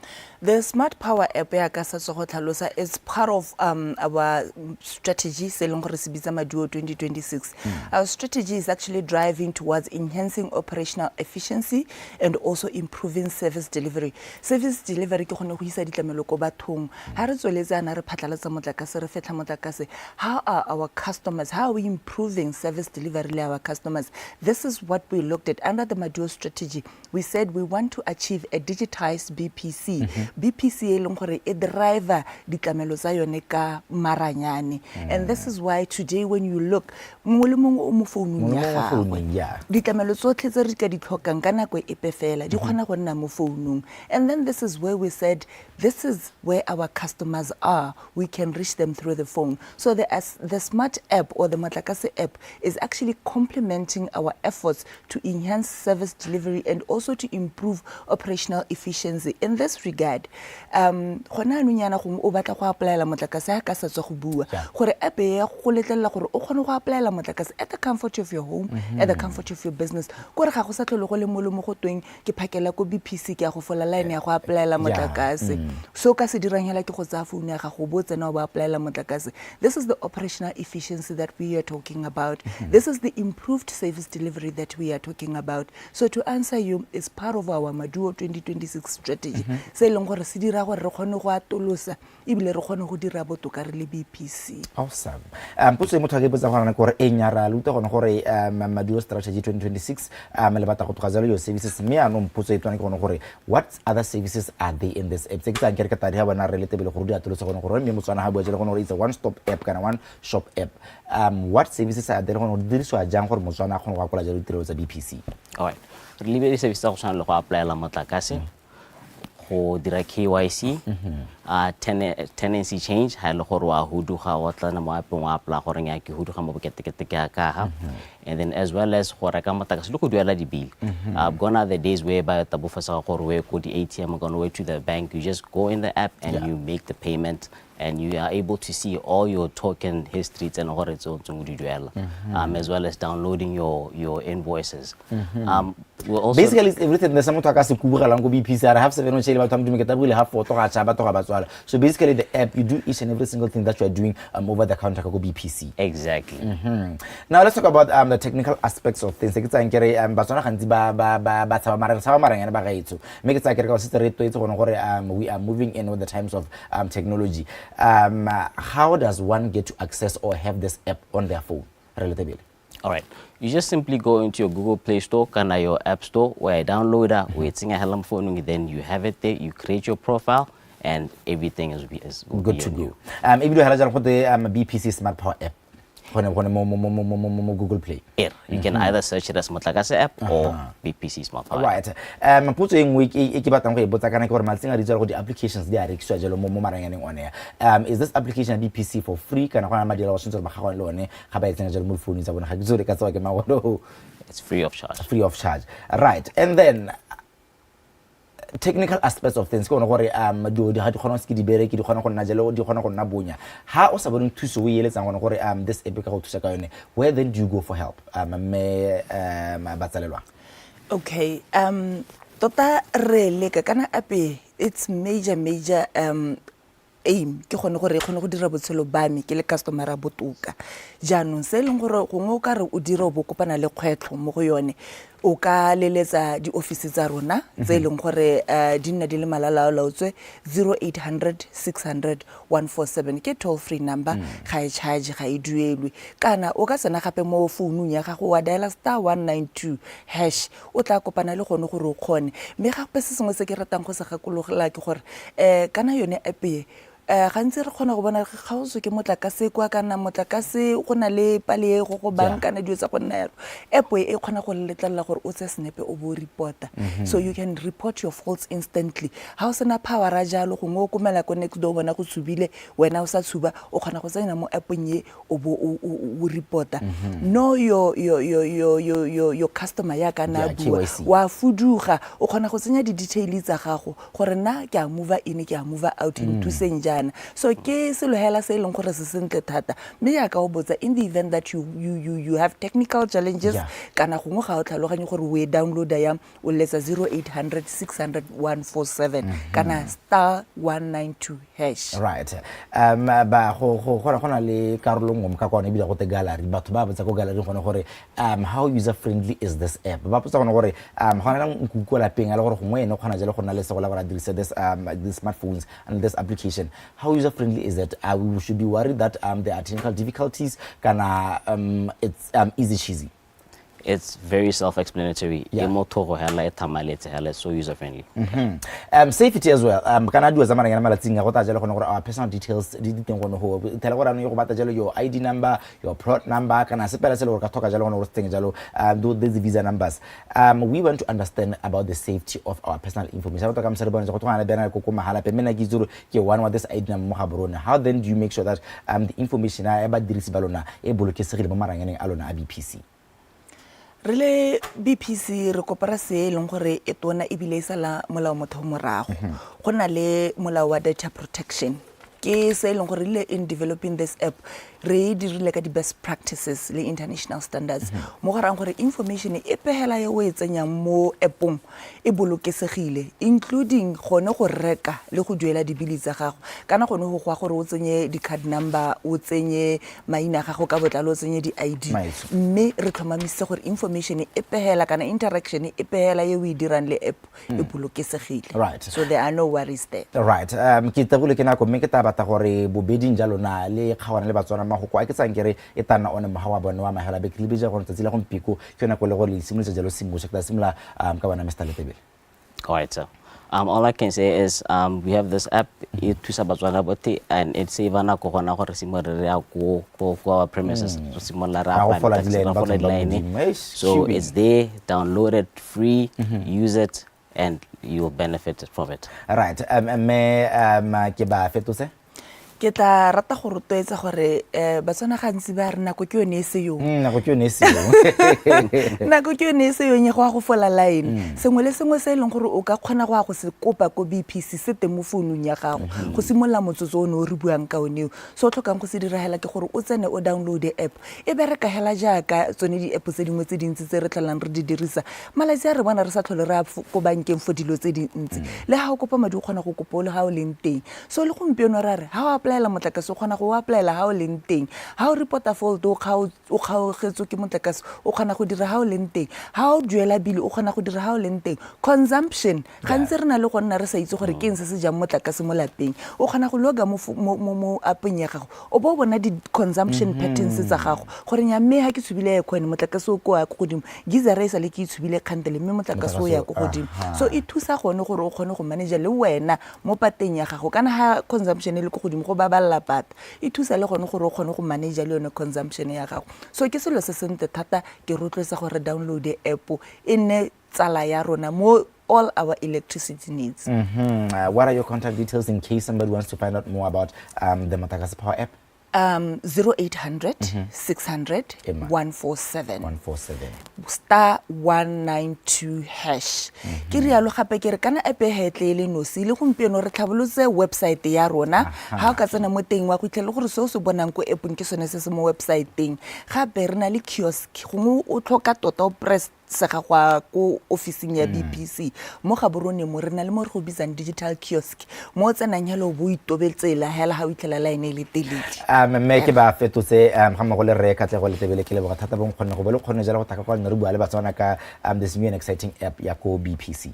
The Smart Power App is part of our strategy, 2026. Our strategy is actually driving towards enhancing operational efficiency and also improving service delivery. Service delivery ke gone go isa ditlamelo ko bathong. Ha re tsweletsana re phatlalatsa motlakase re fetla motlakase. How are our customers? How are we improving service delivery to our customers? This is what we looked at under the Maduo strategy. We said we want to achieve a digitized BPC. BPC e leng gore e driver ditlamelo tsa yone ka maranyane. And this is why today when you look mongwe le mongwe o mo founung ya gago ditlamelo tsotlhe tse re ka di tlhokang ka nako e pefela di kgona go nna mo founung. And then this is where we said this is where our customers are. We can reach them through the phone. So the Smart App or the Motlakase App is actually complementing our efforts to enhance service delivery and also to improve operational efficiency. In this regard, gona anunyana go o batla go applyela motlakase ka sa tswa go bua gore app ya go letlela gore o kgone go applyela motlakase at the comfort of your home, at the comfort of your business. Gore ga go sa tlhole go le molomo go tweng ke phakela ko BPC ke ya go fola line ya go applyela motlakase. So ka se dirang hela ke go tsa phone ya ga go botse na o ba applyela motlakase. This is the operational efficiency that we are talking about. This is the improved service delivery that we are talking about. So to answer you, is part of our Maduo 2026 strategy. Se leng gore se dira gore re kgone go atolosa ebile re kgone go dira botoka re le BPC. Awesome. Potso e motho ke botsa gona gore e nyara le utlwa gone gore Maduo strategy 2026 le batla go tlhagazela your services me ano potso e tswana ke gone gore what other services are they in this app? Se ke tsa nkere ka tadi ha bona re le tebele go di atolosa gone gore me Motswana ha bua jela gone gore it's a one stop app kana one shop app. What services are there gone go diriswa jang gore Motswana a kgone go akola jalo ditirelo tsa BPC? All right. Re lebele services go tshwana le go applyela motlakase go dira KYC, tenancy change, ha le gore wa huduga wa tlana mo appong wa apply gore nya ke huduga mo bokete ke ka ha, and then as well as go reka motlakase le go duela di bill. Gone are the days whereby tabofasa gore we go di ATM gone way to the bank, you just go in the app and you make the payment and you are able to see all your token histories and gore tso di duela, as well as downloading your invoices. Basically it's everything the samotho ka se kubugela go BPC I have 7 chele batho mdumeke tabule have photo ga cha batho ga batswala. So basically the app you do each and every single thing that you are doing over the counter go BPC. Exactly. Now let's talk about the technical aspects of things. Ke tsa nkere batswana gantsi ba tsaba maranyana ba gaetso. Me ke tsa kere ka se re to itse gone gore we are moving in with the times of technology. How does one get to access or have this app on their phone? Relatively. All right. You just simply go into your Google Play Store, kana your App Store, where I download that, where it's in a helm phone, then you have it there, you create your profile, and everything is good to go. If you have a BPC Smart Power app, Google Play. You can either search it as Motlakase app or BPC Smart Power. Right. Putso e nngwe ke batlang go e botsa kana ke gore matsinga di go di applications di a rekiswa jalo mo maranyaneng one ya. Is this application BPC for free kana gona madi la go sentse ba gagwe le one ga ba etseng jalo mo phone tsa bona ga ke tsore ka tsawa ke magodo. It's free of charge. Free of charge. Right. And then technical aspects of things go gore do ha di khona se di bereke di khona go nna jalo di khona go nna bonya ha o sa bone thuso o yeletsang gone gore this app ka go thusa ka yone, where then do you go for help me batsalelwa? Okay, tota re leka kana app it's major aim ke gone gore gone go dira botshelo ba me ke le customer a botoka jaanong se leng gore gongwe o ka re o dira o bo kopana le kgwetlho mo go yone o ka leletsa di office tsa rona tse leng gore di nna di le malalaolaotswe 0800 600 147 ke toll free number ga e charge ga e duelwe kana o ka tsena gape mo founung ya gago wa dial *192# o tla kopana le gone gore o kgone mme gape se sengwe se ke ratang go se gakologela ke gore kana yone app gantsi re kgona go bona ga o ke motlakase kwa kana motlakase go na le pale go bankana dio tsa go nna yalo app e kgona go letlelela gore o tse snepe o bo reporta so you can report your faults instantly ha o sena power a jalo go ngo komela ko next door bona go tsubile wena o sa tshuba o kgona go tsena mo appong ye o bo o reporta no your customer ya kana bua wa fuduga o kgona go tsenya di details tsa gago gore na ke a move in ke a move out into senja so ke selo hela se leng gore se sentle thata mme ya ka o botsa in the event that you have technical challenges kana gongwe ga o tlhaloganye gore we downloada ya o letsa 0800 600 147 kana *192#. Right. Ba go gona le karolo ngwe ka kwane bila go te gallery batho ba botsa ko gallery gone gore how user friendly is this app ba botsa gone gore gona la nkuko la peng le gore gongwe ene gona jalo go nna le se go la gore dirisa this these smartphones and this application. How user friendly is it? We should be worried that there are technical difficulties. It's easy cheesy. It's very self-explanatory. It's so user-friendly. Safety as well. Can I do as our personal details? Your ID number, your plot number. Can I do these visa numbers? We want to understand about the safety of our personal information. How then do you make sure that the information about the BPC? Really BPC re kopara se leng gore e tona e bile sala molao motho morago gona le molao wa data protection ke se leng gore le in developing this app re dirile ka di best practices le international standards mo garang gore information e pehela ye o e tsenyang mo appong e bolokesegile including gone go reka le go duela di bili tsa gago kana gone go gwa gore o tsenye di card number o tsenye maina gago ka botlalo o tsenye di ID mme re tlhomamise gore information e pehela kana interaction e pehela ye o e dirang le app e bolokesegile right so there are no worries there right ke tabule ke nako mme ke tabata gore bobedi njalo na le kgawana le Batswana go kwa ke tsangere e tana one mohawa bona wa mahela be ke lebeja go ntse le go mpiko ke na go le go le simolisa jalo simo se ka simla ka bana Mr. Letebele. All right, sir. All I can say is we have this app to Batswana bote and it's evana go gona gore simore ya go our premises simola ra so it's there, download it free, use it and you will benefit from it. Right. Me ke ba fetose ke tla rata go rotloetsa gore Batswana gantsi ba re nako ke yone se yo nako ke yone se yo nako ke yone se yo nye go fola line sengwe le sengwe se leng gore o ka kgona go se kopa ko BPC se te mo founung ya gago go simolla motsotso o no re buang ka one so tlhokang go se diragela ke gore o tsene o download app e bereka hela jaaka tsone di app tse dingwe tse dintsi tse re tlalang re di dirisa malatsi a re bona re sa tlhole re go bankeng fo dilo tse dintsi le ha o kopa madi o kgona go kopa le ha o leng teng so le gompieno ra re ha o applyela motlakase o kgona go applyela ha o leng teng ha o reporta fault o kgaogetswe ke motlakase o kgona go dira ha o leng teng ha o duela bili o kgona go dira ha o leng teng consumption gantse re na le go nna re sa itse gore ke eng se se jang motlakase mo lapeng o kgona go loga mo appeng ya gago o bo bona di-consumption patterns tsa gago gore nya mme ha ke tshubile aircon motlakase o ko ya go godimo geyser e sa le ke tshubile kgantele mme motlakase o ya go godimo so e thusa gone gore o kgone go manage le wena mo pateng ya gago kana ha consumption e le go godimo go baballa pata e thusa le gone gore o kgone go manage le yone consumption ya gago so ke selo se sentle thata ke rotloetsa gore download app e nne tsala ya rona mo all our electricity needs. What are your contact details in case somebody wants to find out more about the Motlakase Power app? 0800 600 147 star 192 hash ke rialo gape ke re kana app he tle le nosi le gompieno re tlhabolotse website ya rona ha o ka tsena mo teng wa go itlhela gore se o se bonang ko appong ke sone se se mo website-eng gape re na le kiosk gongwe o tlhoka tota o press sega go officing ya BPC mo ga borone mo re na le mo re go bitsang digital kiosk mo tsenang hello bo itobetsela hela ha o itlhela line le telele mme ke ba fetotse ga mo go le re ka tle go le tebele ke le boga thata bong kgonne go be le kgonne jalo go taka kwa re bua le Batswana ka this new and exciting app ya ko BPC.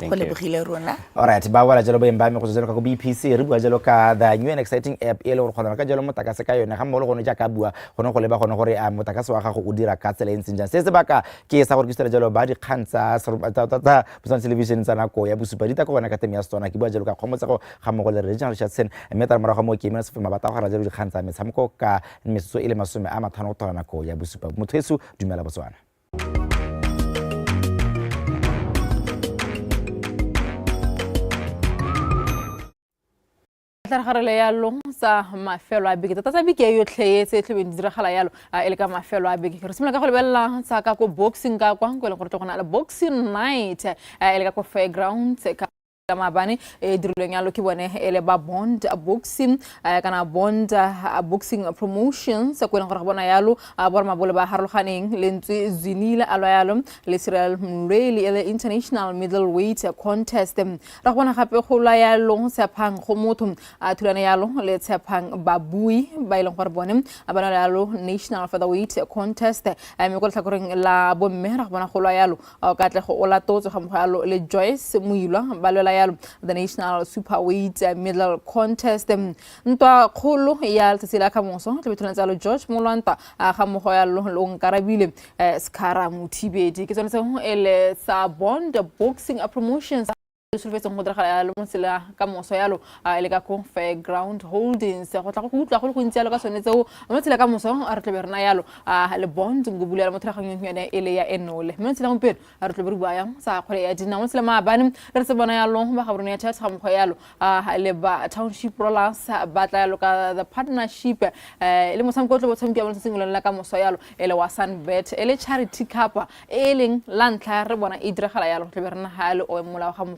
go lebogile rona. Alright, ba wala jalo ba me go jalo ka go BPC re bua jalo ka the new and exciting app e le go kgona ka jalo motlakase ka yone ga mo le gone ja ka bua gone go leba gone gore motlakase wa gago o dira ka tsela ntse jang se se baka ke sa gore ke tsela jalo ba di kgantsa ta Botswana television tsa nako ya bosupa di ta go bona ka temi ya Setswana ke bua jalo ka kgomotsa go ga mo go le regional chatsen mme tara morago mo ke eme se fema ba ta go ra jalo di kgantsa metshameko ka metsotso e le 50 go tola nako ya bosupa mothesu Dumela Botswana. Tlargarele yalo sa mafelo a beke tata beke yo tlhetse tlhebe di diragala yalo e le ka mafelo a beke re simela ka go lebella sa ka go boxing ka kwa go le gore tlo gona le boxing night e le ka go fairground ka mabane e dirileng yalo ke bone e le ba bond boxing kana bond boxing promotions go le gore ga bona yalo bora mabole ba harologaneng le ntse zinile alo yalo le Cyril Mlweli le international middleweight contest ra bona gape go la yalo tshepang go motho a thulana yalo le tshepang babui ba ile gore bone bana yalo national featherweight contest me go tlhakoreng la bomme ra bona go la yalo ka tle go ola totso ga mo yalo le Joyce Muilwa ba le the national superweight middle contest ntwa kholo ya tsela ka Moso le betona tsa lo George Molwanta ga mo ya lo nkarabile skara mothibedi ke tsone se ele sa bond boxing promotions sulfetse go diragala le motsela ka Moso yalo le ka ko fairground holdings go tla go utla go ntse yalo ka sone tseo motsela ka Moso a re tle berna yalo le bond go bulela mo tlhaganyong yone ele ya enole motsela go mpelo a re tle bere bua yang sa kgole ya dina motsela maabane re se bona yalo ba ga borone ya tsa mo yalo le ba township rollers ba tla yalo ka the partnership le mosamko tle botshamki ya motsengolo la ka Moso yalo ele wa Sunbet ele charity cup eleng lantla re bona e diragala yalo tle berna ha le o mola ga mo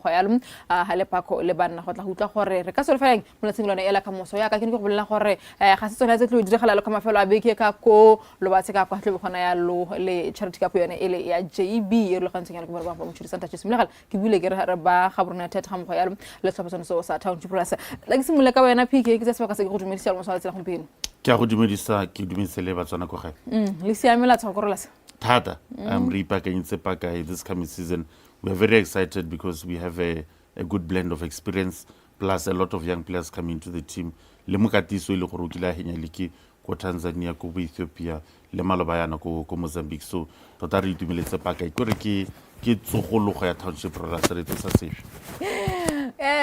hale pako le bana go tla hutla gore re ka solfeleng mo tsengolwane ela ka Moso ya ka ke go bolela gore ga se tsone tse tlo diragala le ka mafelo a beke ka ko lo ba tseka kwa tle gona ya lo le charity cup yone ele ya JB e re gantse ke ba mo tshiri santa tshisi mlegala ke bile ke re ba ga borona thata ga mo ya lo le tlhopha so sa township plus la ke simole ka wena PK ke tsa ka se go dumedisa mo sa tsela gompino ke a go dumedisa ke dumisele Batswana go gae le siamela tshokorola se thata re ipakanyetse paka this coming season. We are very excited because we have a good blend of experience plus a lot of young players coming to the team. Le mokatiso ile go rukila henya liki ko Tanzania ko Ethiopia le malobayana ko Mozambique so tota re itumeletse paka ikore ke tsogolo go ya township rollers re tsa sefe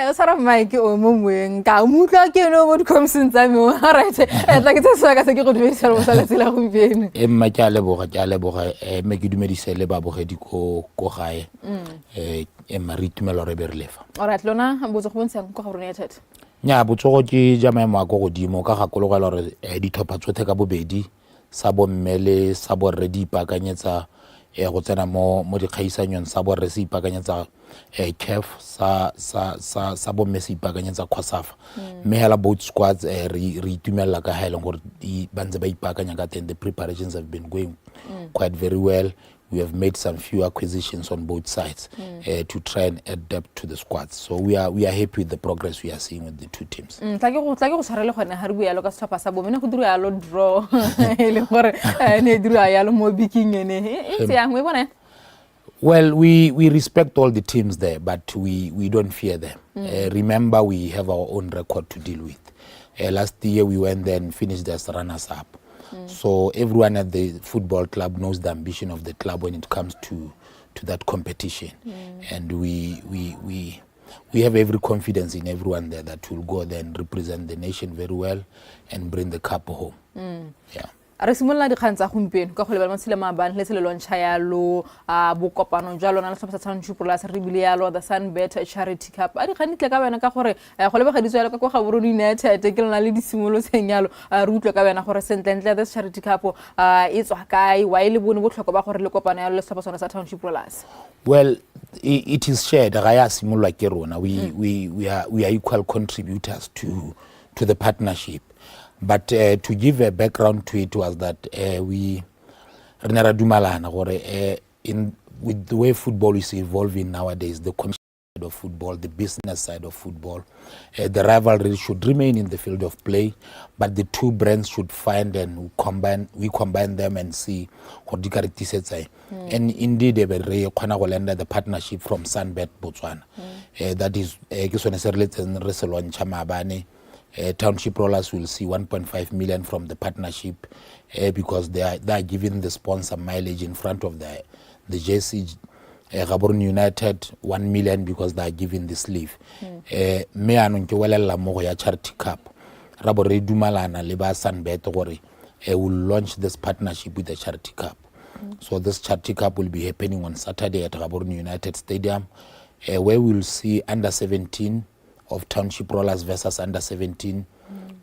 o sara Mike o mongweng ka mutla ke no mo dikomseng tsa me right tla ke tsaya ka se ke go dumedisa mo sa letsela go mpieno emma ke a leboga me ke dumedisa le babogedi ko gae emma re itumela re be re lefa alright lona botso go bontshang go ga rona ya thata nya botsogo ke jamaemo a go godimo ka gakologela re di thopa tsothe ka bobedi sa bo mmele sa bo re di ipakanyetsa go tsena mo dikgaisanyong sa bo re se ipakanyetsa CAF sa bo Messi ipakanyetsa khosafa mme hela both squads re itumela ka hele gore ba ntse ba ipakanya ka teng the preparations have been going quite very well. we have made some few acquisitions on both sides to try and add depth to the squads. So we are happy with the progress we are seeing with the two teams. Tla ke go tshwara le gone ha re bua lo ka setlhopha sa bo mene go dira yalo draw le gore ne dira yalo mo biking ene e yang we bona. Well, we respect all the teams there, but we don't fear them. Remember, we have our own record to deal with. Last year we went there and finished as runners-up. So everyone at the football club knows the ambition of the club when it comes to that competition, and we have every confidence in everyone there that will go there and represent the nation very well and bring the cup home. Yeah. Re simolla di kgantsa gompieno ka go lebala matsile mabane le se le lontsha yalo bo kopano jalo na le tlhopha sa Township Plus re bile yalo the Sunbet Charity Cup a di kganitle ka bana ka gore go lebega ditso yalo ka go ga Rona United ke lena le disimolo tseng yalo re utlwa ka bana gore sentlentle the Charity Cup e tswa kae wa ile bone botlhoko ba gore le kopano yalo le tlhopha sona sa Township Plus. Well, it is shared. Ga ya simolwa ke rona. We are equal contributors to the partnership. But to give a background to it was that we re dumalana gore with the way football is evolving nowadays, the commercial side of football, the business side of football, the rivalry should remain in the field of play, but the two brands should find and we combine them and see what the and indeed re khona go lenda the partnership from Sunbet Botswana. That is ke sone se re se launcha mabane. Township Rollers will see 1.5 million from the partnership because they are giving the sponsor mileage in front of the jersey. Rona United 1 million because they are giving the sleeve. Me anong ke welela mo ya Charity Cup. Rabo re dumalana le ba Sunbet gore will launch this partnership with the Charity Cup. So this Charity Cup will be happening on Saturday at Rona United Stadium, where we will see under 17 of Township Rollers versus under 17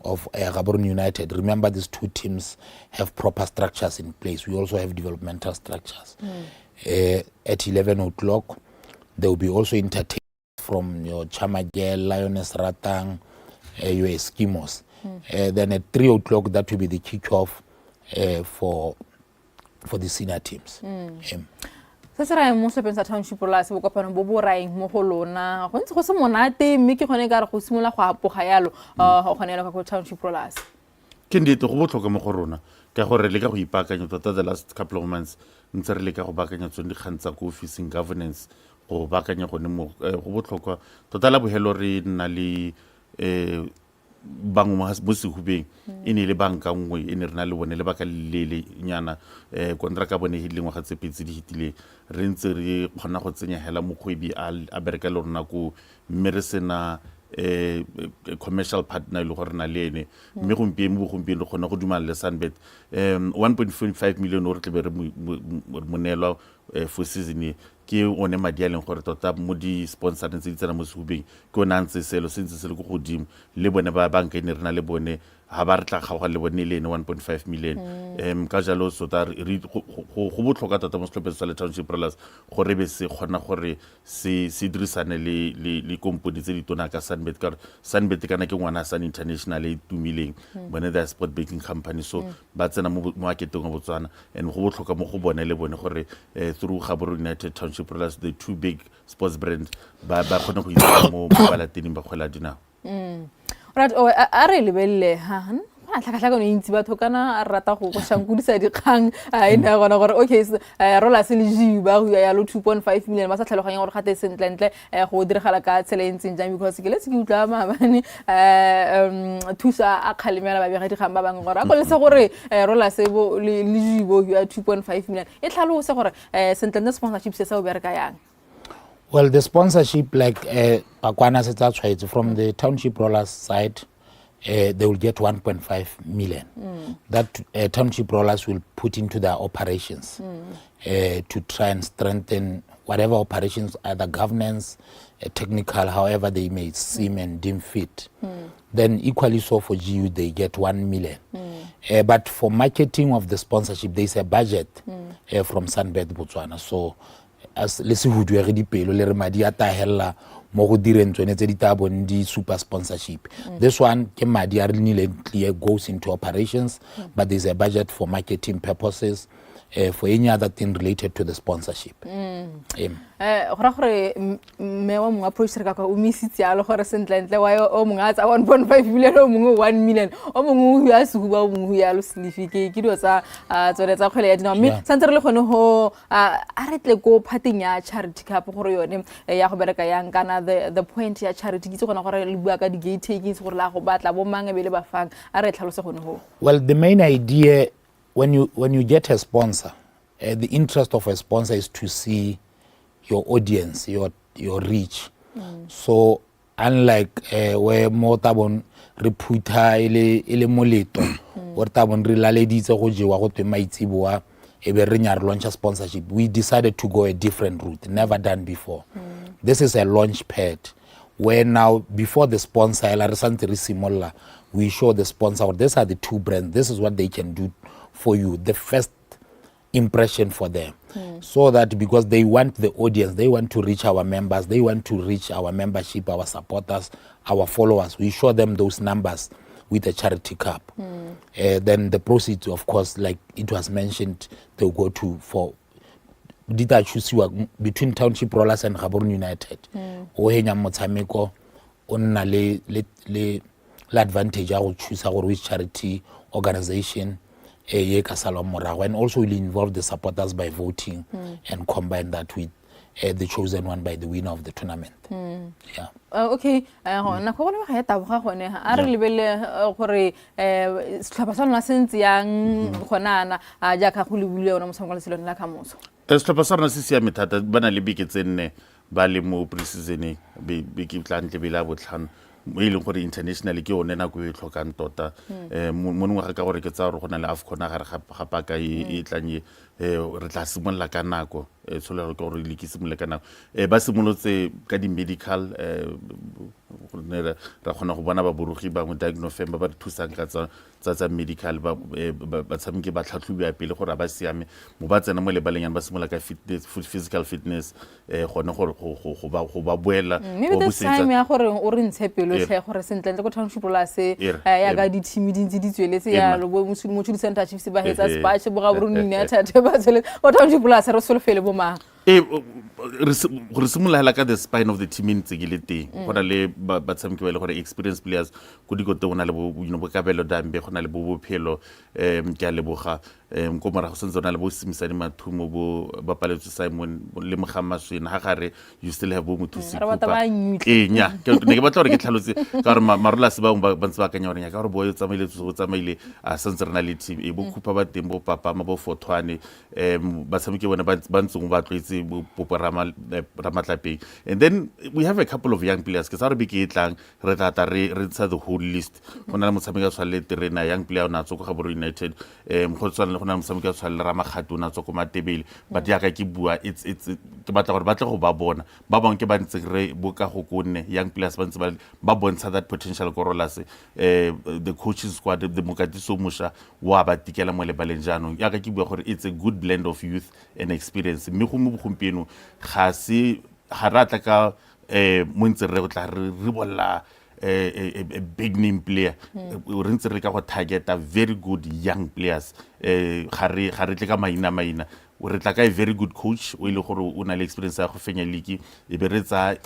of Rona United. Remember, these two teams have proper structures in place. We also have developmental structures. At 11 o'clock, there will be also entertainment from your Chamagel, Lioness Ratang, your Eskimos. Then at 3 o'clock, that will be the kickoff for the senior teams. Se ra mo se pensa Township Plus bo kopana bo bo raeng mo go lona go ntse go se monate mme ke gone ka re go simola go apoga yalo go kgonela ka go Township Plus ke ndite go botlhoka mo go rona ka gore le ka go ipakanya tota the last couple of months ntse re le ka go bakanya tsone di kgantsa go officing governance go bakanya gone mo go botlhoka tota la bohelo re nna le bangwe mo sehubeng e ne le banka ngwe e ne rena le bone le baka lele nyana kontraka bone hilengwa ga tsepetse di hitile re ntse re khona go tsenya hela mogwebi a bereka le rona ko mme re sena commercial partner le gore na le ene mme gompieno re khona go dumala le Sunbet 1.5 million o re tle be re monelwa for season ke one madi a leng gore tota mo di sponsors tse di tsena mo sehubeng ke ona ntse selo se le go godimo le bone ba banka ene rena le bone ha ba re tla ga le bone le ene 1.5 million ka jalo so ta go botlhoka tota mo setlhopheng sa le Township Rollers gore be se khona gore se dirisane le company tse di tona ka Sunbet ka Sunbet kana ke ngwana Sun International e tumileng bone the sport betting company so ba tsena mo marketeng wa Botswana and go botlhoka mo go bone le bone gore through Rona United Township Plus, the two big sports brands ba khona go itse mo balateng ba khwela dinao. Right, a re lebelle ha tlhaka no intsi batho kana a rata go shankudisa dikgang ina gona gore okay rola se le jiba go ya lo 2.5 million ba sa tlhaloganya gore gate sentlentle go diragala ka tsela entseng jang because ke letse ke utla mabane thusa a khalemela ba bega dikgang ba bang gore a kolesa gore rola se bo le jibo ya 2.5 million e tlhalose gore sentlentle sponsorship se sa o bereka yang. Well, the sponsorship like Bakwana Setsa from the Township Rollers side, they will get 1.5 million. That Township Rollers will put into their operations to try and strengthen whatever operations, either governance, technical, however they may seem and deem fit. Then equally so for GU, they get 1 million. But for marketing of the sponsorship, there is a budget from Sunbet Botswana. So as lesi hudu ya di pelo le re madi a tahella mo go direng tsone tse di tabone di super sponsorship. This one ke madi a re nile clear goes into operations, but there's a budget for marketing purposes for any other thing related to the sponsorship. Gora gore me wa mongwe approach ka ka o misitse a le gore sentlentle wa o mongwe a tsa 1.5 million o mongwe 1 million o mongwe ya se huba o mongwe ya lo slifike ke dio tsa tsone tsa kgwele ya dinao mme santse re le gone ho a re tle go parting ya charity cup gore yone ya go bereka yang kana the point ya charity ke tsona gore le bua ka di gate takings gore la go batla bo mange be le ba fang a re tlhalose gone ho. Well, the main idea when you get a sponsor, the interest of a sponsor is to see your audience, your reach. So unlike where mo tabon re phutha ile moleto or tabon re laleditse go jewa go twe maitsiboa e be re nya re launch sponsorship, we decided to go a different route, never done before. This is a launch pad where now before the sponsor we show the sponsor these are the two brands, this is what they can do for you, the first impression for them. So that because they want the audience, they want to reach our members, they want to reach our membership, our supporters, our followers, we show them those numbers with a charity cup. Then the proceeds, of course, like it was mentioned, they'll go to for did I choose you between Township Rollers and Gaborone United. Henya motshameko o nna le advantage ya go choose which charity organization and also will involve the supporters by voting and combine that with the chosen one by the winner of the tournament. Yeah. Okay, na go bona ga taboga gone a re lebele gore setlhopha sa lona sentse yang gonana a ja ka go lebile ona motshameko le selone la ka Moso. Setlhopha sa rona se siame thata bana le beke tsenne ba le mo pre-season be ke tlantle be la botlhano mo ile gore international ke one na go e tlhokang tota mo nngwe ga ka gore ke tsa gore gona le AFCON gare ga paka e tlanye re tla simolla ka nako tsholo re go re le ke simolla ka nako ba simolotse ka di medical ra gona go bona ba borugi ba mo diagnose ba re thusang ka tsa medical ba tshameke ba tlhatlhobiwa pele gore ba siame mo ba tsena mo lebaleng ba simolla ka fitness physical fitness gone gore go ba boela go busetsa me ya gore o re ntshe pelo tle gore sentlentle go Township Rollers ya ga di team di ntse di tsweletse ya lo mo Motsudi Center Chiefs ba hetsa Spatch bo Gaborone United ba tsele o Township Rollers re solofele bo ma re simolola ka the spine of the team ntse ke le teng gona le ba tshameki ba le gore experienced players go dikote ona le bo kabelo dambe gona le bo bophelo ke a leboga ko mara go sentse ona le bo simisane mathumo bo ba paletse Simon le Mogamaswena ga gare you still have bo mothusi nya ke ne ke batla gore ke tlhalotse ka gore Marola se ba ntse ba kanya gore nya ka gore bo tsamaile a sentse rena le team e bo kupa ba teng bo papa ma bo Fotwane ba tshameki bona ba ntsong ba tletse Ramatlapeng. And then we have a couple of young players. Because we can the whole list. When I'm saying young player na tsoko Gaborone United, but yaka ki bua it's ke batla go ba bona. Ba bang ke ba ntse re boka go kone young players ba ntse ba bontsha that potential go Rollers. The coaching squad the Mokatiso Musha wa ba tikela mo lebaleng jaanong. Yaka ki bua gore it's a good blend of youth and experience. Me go mo gompieno ga se ga ratla ka mo ntse re tla re bolla a big name player re ntse re ka go targeta very good young players ga re tle ka maina re tla ka a very good coach o ile gore o na le experience ya go fenya league e be re tsa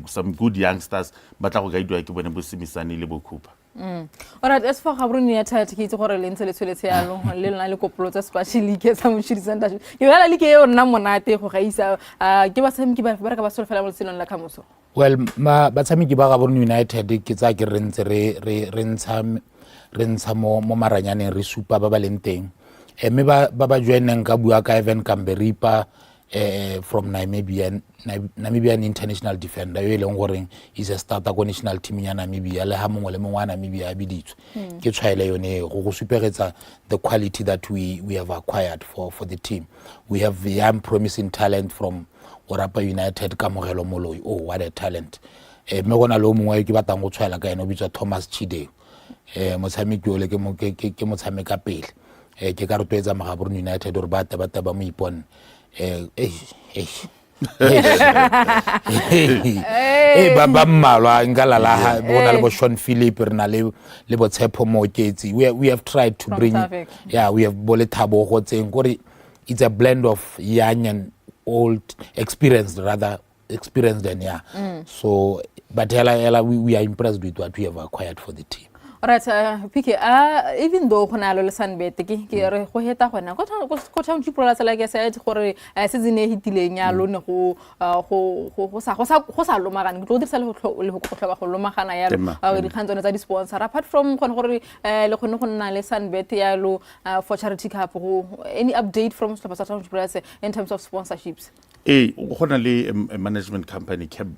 some good youngsters ba tla go guidewa ke bone bo Simisane le bo Cooper. Alright, as for Gaborone United ke itse gore le ntse le tshweletse yalo le lena le kopolo tsa special league sa Motsudi Center Chiefs ke bela league e ona monate go gaisa ke ba tshameki ba ka ba solofela mo tselong la Moso. Well ba tshameki ba Gaborone United ke tsa ke re ntse re ntsha mo maranyaneng re supa ba leng teng mme ba joineng ka bua ka Evan Kamberipa from Namibian international defender yo leng gore is a starter ko national team ya Namibia le ha mongwe le mongwe wa Namibia a biditswe ke tshwaile yone go superetsa the quality that we have acquired for the team. We have young promising talent from Orapa United ka Mogelo Moloi. Oh, what a talent. Me gona lo mongwe ke batang go tshwaela ka ene o bitswa Thomas Chide motshameki ole ke motshameka pele ke ka re toetsa Gaborone United or ba mo ipone ba mmalwa nka lala go na le bo Sean Philip re na le bo Tshepo Moketsi. We have tried to bring we have bo le Thabo go tseng gore it's a blend of young and old, experienced than so but we are impressed with what we have acquired for the team. Alright, PK, even though when I listen better, ke go heta gona go township rola like I said gore season e hitileng ya lone go sa lomagana go dirisa le go tlhoka go lomagana ya di khantsone tsa di sponsor apart from gore le gone go nna le Sunbet ya lo for charity cup any update from township rola in terms of sponsorships? Go na le management company cab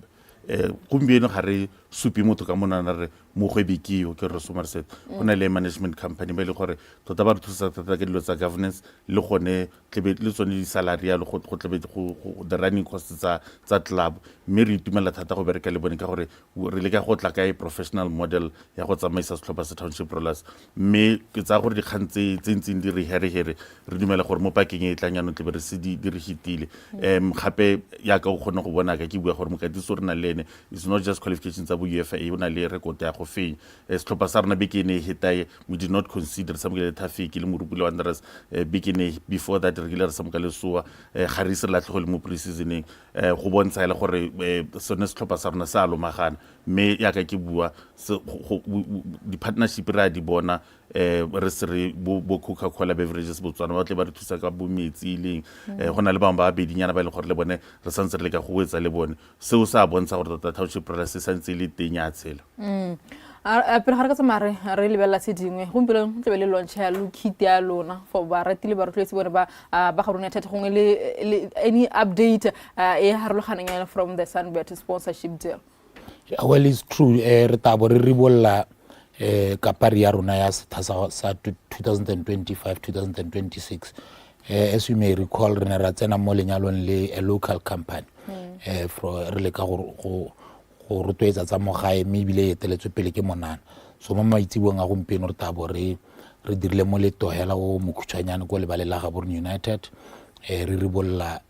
gombieno ga re supi motho ka monana re mogwebekio ke re Somerset go na le management company ba ile gore tota ba re thusa thata ke dilo tsa governance le gone tlebe le tsone di salary ya le go tlebe go the running costs tsa club mme re itumela thata go bereka le bone ka gore re le ka go tla ka professional model ya go tsamaisa setlhopha sa Township Rollers mme ke tsa gore di khantse tsentseng di re here re dumela gore mo pakeng e tlanyano tlebe re se di re hitile gape ya ka go gone go bona ka ke bua gore mokatiso re na lene it's not just qualifications tsa UEFA una le record ya go feng setlhopha sa rona bekene hitae we did not consider some le Tafiki le Morupule Wanderers bekene before that regular some ka le soa ga re se latlhego le mo pre-seasoneng go bontsha ile gore sone setlhopha sa rona sa lomagana mme ya ka ke bua di partnership ra di bona re se re bo Coca-Cola beverages Botswana ba tle ba re thusa ka bo metsi leng gona le bang ba bedinyana ba ile gore le bone re santse re le ka go etsa le bone seo sa bontsha gore Township Rollers se santse le teng ya tshela pero ga re ka tsamare re lebella se dingwe gompieno tlebe le launch ya kit ya lona for ba ratile ba rotloetse bone ba rona thata gongwe le any update e harologaneng from the Sunbet sponsorship deal? Well, it's true re tabo re ribolla kapari ya rona ya sa 2025-2026 as you may recall re ne ra tsena mo lenyalong le a local company re le ka go rotloetsa tsa mogae mme ebile eteletswe pele ke monana so mo maitsibong a gompieno re tabo re dirile mo letohela o mokhutshwanyane ko lebale la Gaborone United re ribolla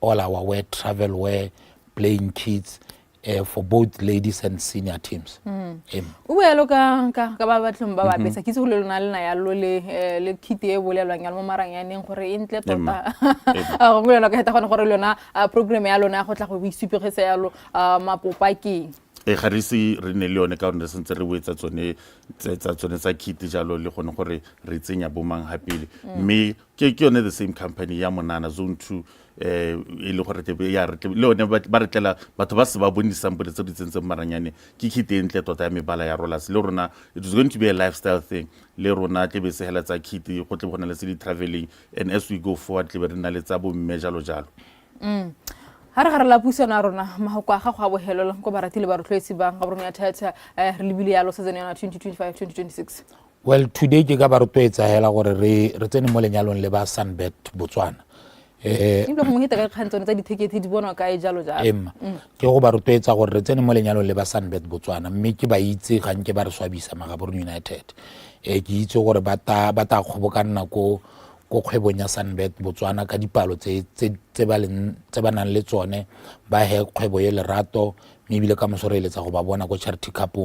all our wear travel wear playing kits for both ladies and senior teams. O boelo ka ba batlong ba besa kitse go le lona le na ya lo le kit e bolelwang ya mo maranyaneng gore intle tota go bolela ka heta gone gore lona program ya lona ya go tla go isupegisa ya lo mapopakeng ga re se re ne le yone ka gore sentse re wetsa tsone tsa kit jalo le gone gore re tsenya bomang hapele mme ke yone the same company ya monana zone 2 e le gore ya re le one ba re tlela batho ba se ba bonisang bo tse di tsentse maranyane ke kit e ntle tota ya mebala ya Rollers le rona it is going to be a lifestyle thing le rona tle be se hela tsa kit go tle bona le se di traveling and as we go forward tle be re na le tsa bo mme jalo ha re ga re la pusana rona mahoko a ga go a bohelelo go baratile ba rotloetsi ba Gaborone ya thata re lebile ya lo season ya 2025-2026? Well, today ke ka ba rotloetsa hela gore re tsene mo lenyalong le ba Sunbet Botswana Imlo go hita ka khantsone tsa di ticket di bona ka e jalo ke go ba rotloetsa gore re tsene mo lenyalong le ba Sunbet Botswana mme ke ba itse ga nke ba re swabisa Gaborone United ke itse gore ba ta kgobokana ko kgwebong ya Sunbet Botswana ka dipalo tse ba nang le tsone ba he kgwebo ye lerato mme bile ka Moso re eletsa go ba bona ko charity cup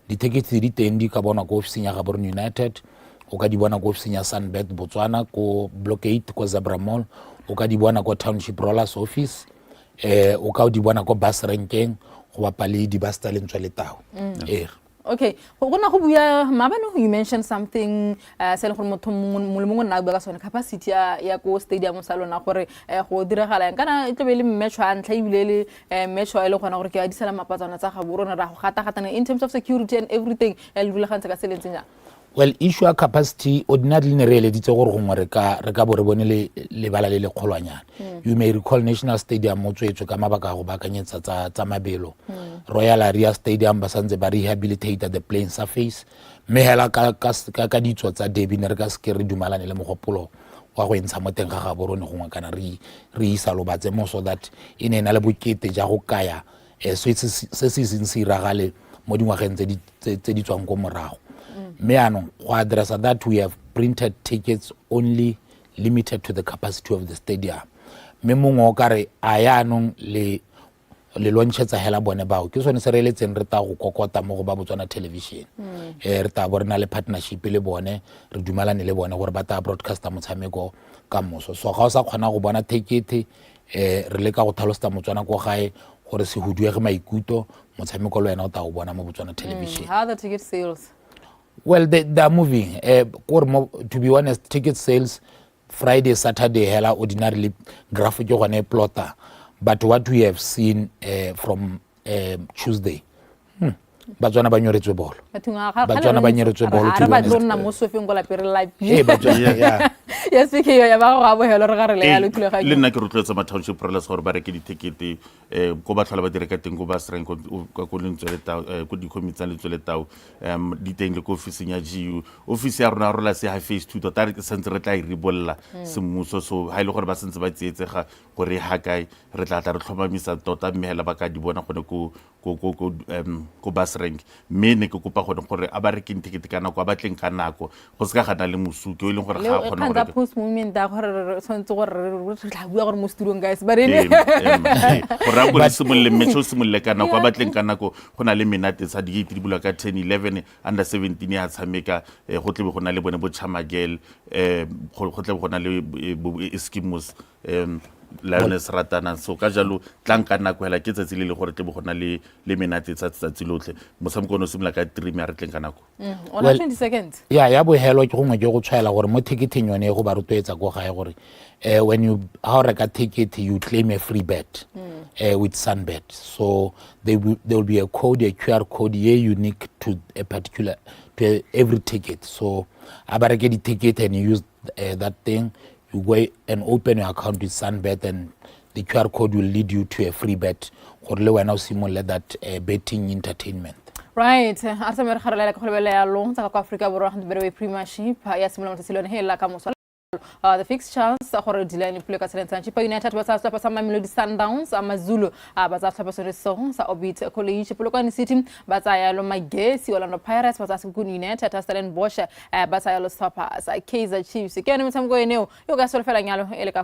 di-tickets di teng di ka bona ko ofising ya Gaborone United o ka di bona ko ofising ya Sunbet Botswana ko block 8 ko Zebra Mall o ka di bona ko Township Rollers office o ka di bona ko bus rankeng go bapale di bus talent tswa letao Okay, gona go bua mabano you mentioned something se le gore motho mo nna ba ka sone capacity ya ko stadium sa lona gore go diragala kana e tlobe le match wa ntla ibile le match wa ile gona gore ke a disela mapatsana tsa Gaborone ra go gata in terms of security and everything le rulagantse ka selentseng. Well, issue of capacity ordinarily ne re eleditse gore gongwe re ka bo re bone le bala le lekgolwanyana. You may recall National Stadium mo tswetswe ka mabaka go bakanyetsa tsa mabelo. Royal Area Stadium ba santse ba rehabilitate the playing surface mme hela ka ditswa tsa derby ne re ka se re dumalane le mogopolo wa go ntsha mo teng ga Gaborone gongwe kana re isa lo batse mo so that ine na le bokete ja go kaya se se iragale mo dingwageng tse di tswang go morago. Me ano go address that we have printed tickets only limited to the capacity of the stadium. Me mongwe o kare a yanong le le lontšhetsa hela bone bao ke sone se re eletseng re ta go kokota mo go ba Botswana television re ta bo re na le partnership le bone re dumelane le bone gore ba ta broadcasta motshameko ka Moso so ga o sa kgona go bona ticket re le ka go tlhalosetsa Motswana go gae gore se huduege maikuto motshameko le wena o ta go bona mo Botswana television. How are the ticket sales? Well, they are moving. To be honest, ticket sales Friday, Saturday, hela ordinarily graphic yone plotter. But what we have seen from Tuesday, Batswana ba nyoretswe bolo. Batswana ba nyoretswe bolo. Ba tsona mo sofeng go la pere live. Yeah. Yes, speaking ya ba go bo helo re ga re le ya le tlhoga. Le nna ke rotloetsa ma township preless gore ba reke di-ticket go ba tlhola ba direka teng go ba streng go lentswe le tao go di committee le tswele tao di teng le ko office ya GU office ya rona rola se Heish 2 tota re sentse re tla iribolla semmuso so ha ile gore ba sentse ba tsietsega gore ha kae re tla re tlhomamisa tota mmehela ba ka di bona gone ko bus rank mme ne ke kopa gore a ba reke ticket ka nako a batleng ka nako go se ka gana le mosuke o ileng gore ga kgona gore post movement da gore tshwantse gore re tla bua gore mo studio guys ba rene go ra go le simolle metso simolle ka nako a batleng ka nako go na le minate sa di gate di bula ka 10 11 under 17 ya tshameka go tle go na le bone bo chamagel go tle go na le eskimos Lioness Ratana so ka jalo tlanka nako hela ke tsatsi le gore tle go na le minate tsa tsatsi lotlhe motshameko no simla ka 3 ya re tleng ka nako ona 20 seconds ya bo helo ke gongwe ke go tshwaela gore mo ticketing yone go ba rotloetsa go gae gore when you how reka ticket you claim a free bet with Sunbet so there will be a code a QR code unique to a particular to every ticket so abareke di ticket and you use that thing you go and open your account with Sunbet and the QR code will lead you to a free bet gore le wena o simolole that betting entertainment. Right, arsa mer kharala ka khobele ya long tsa ka Africa borwa hantse bere premiership ya simolola tsilone hela ka Moso the fixtures gore dilane pule ka Championship United ba sa tsapa sa Mamelodi Sundowns amazulu ba tsa tsapa song sa Orbit College Polokwane City ba tsaya lo Magesi Orlando Pirates ba tsa Sekun United Stellenbosch ba tsaya lo Sapa sa Kaizer Chiefs ke ne metshameko eneo yo ka solfela nyalo ele ka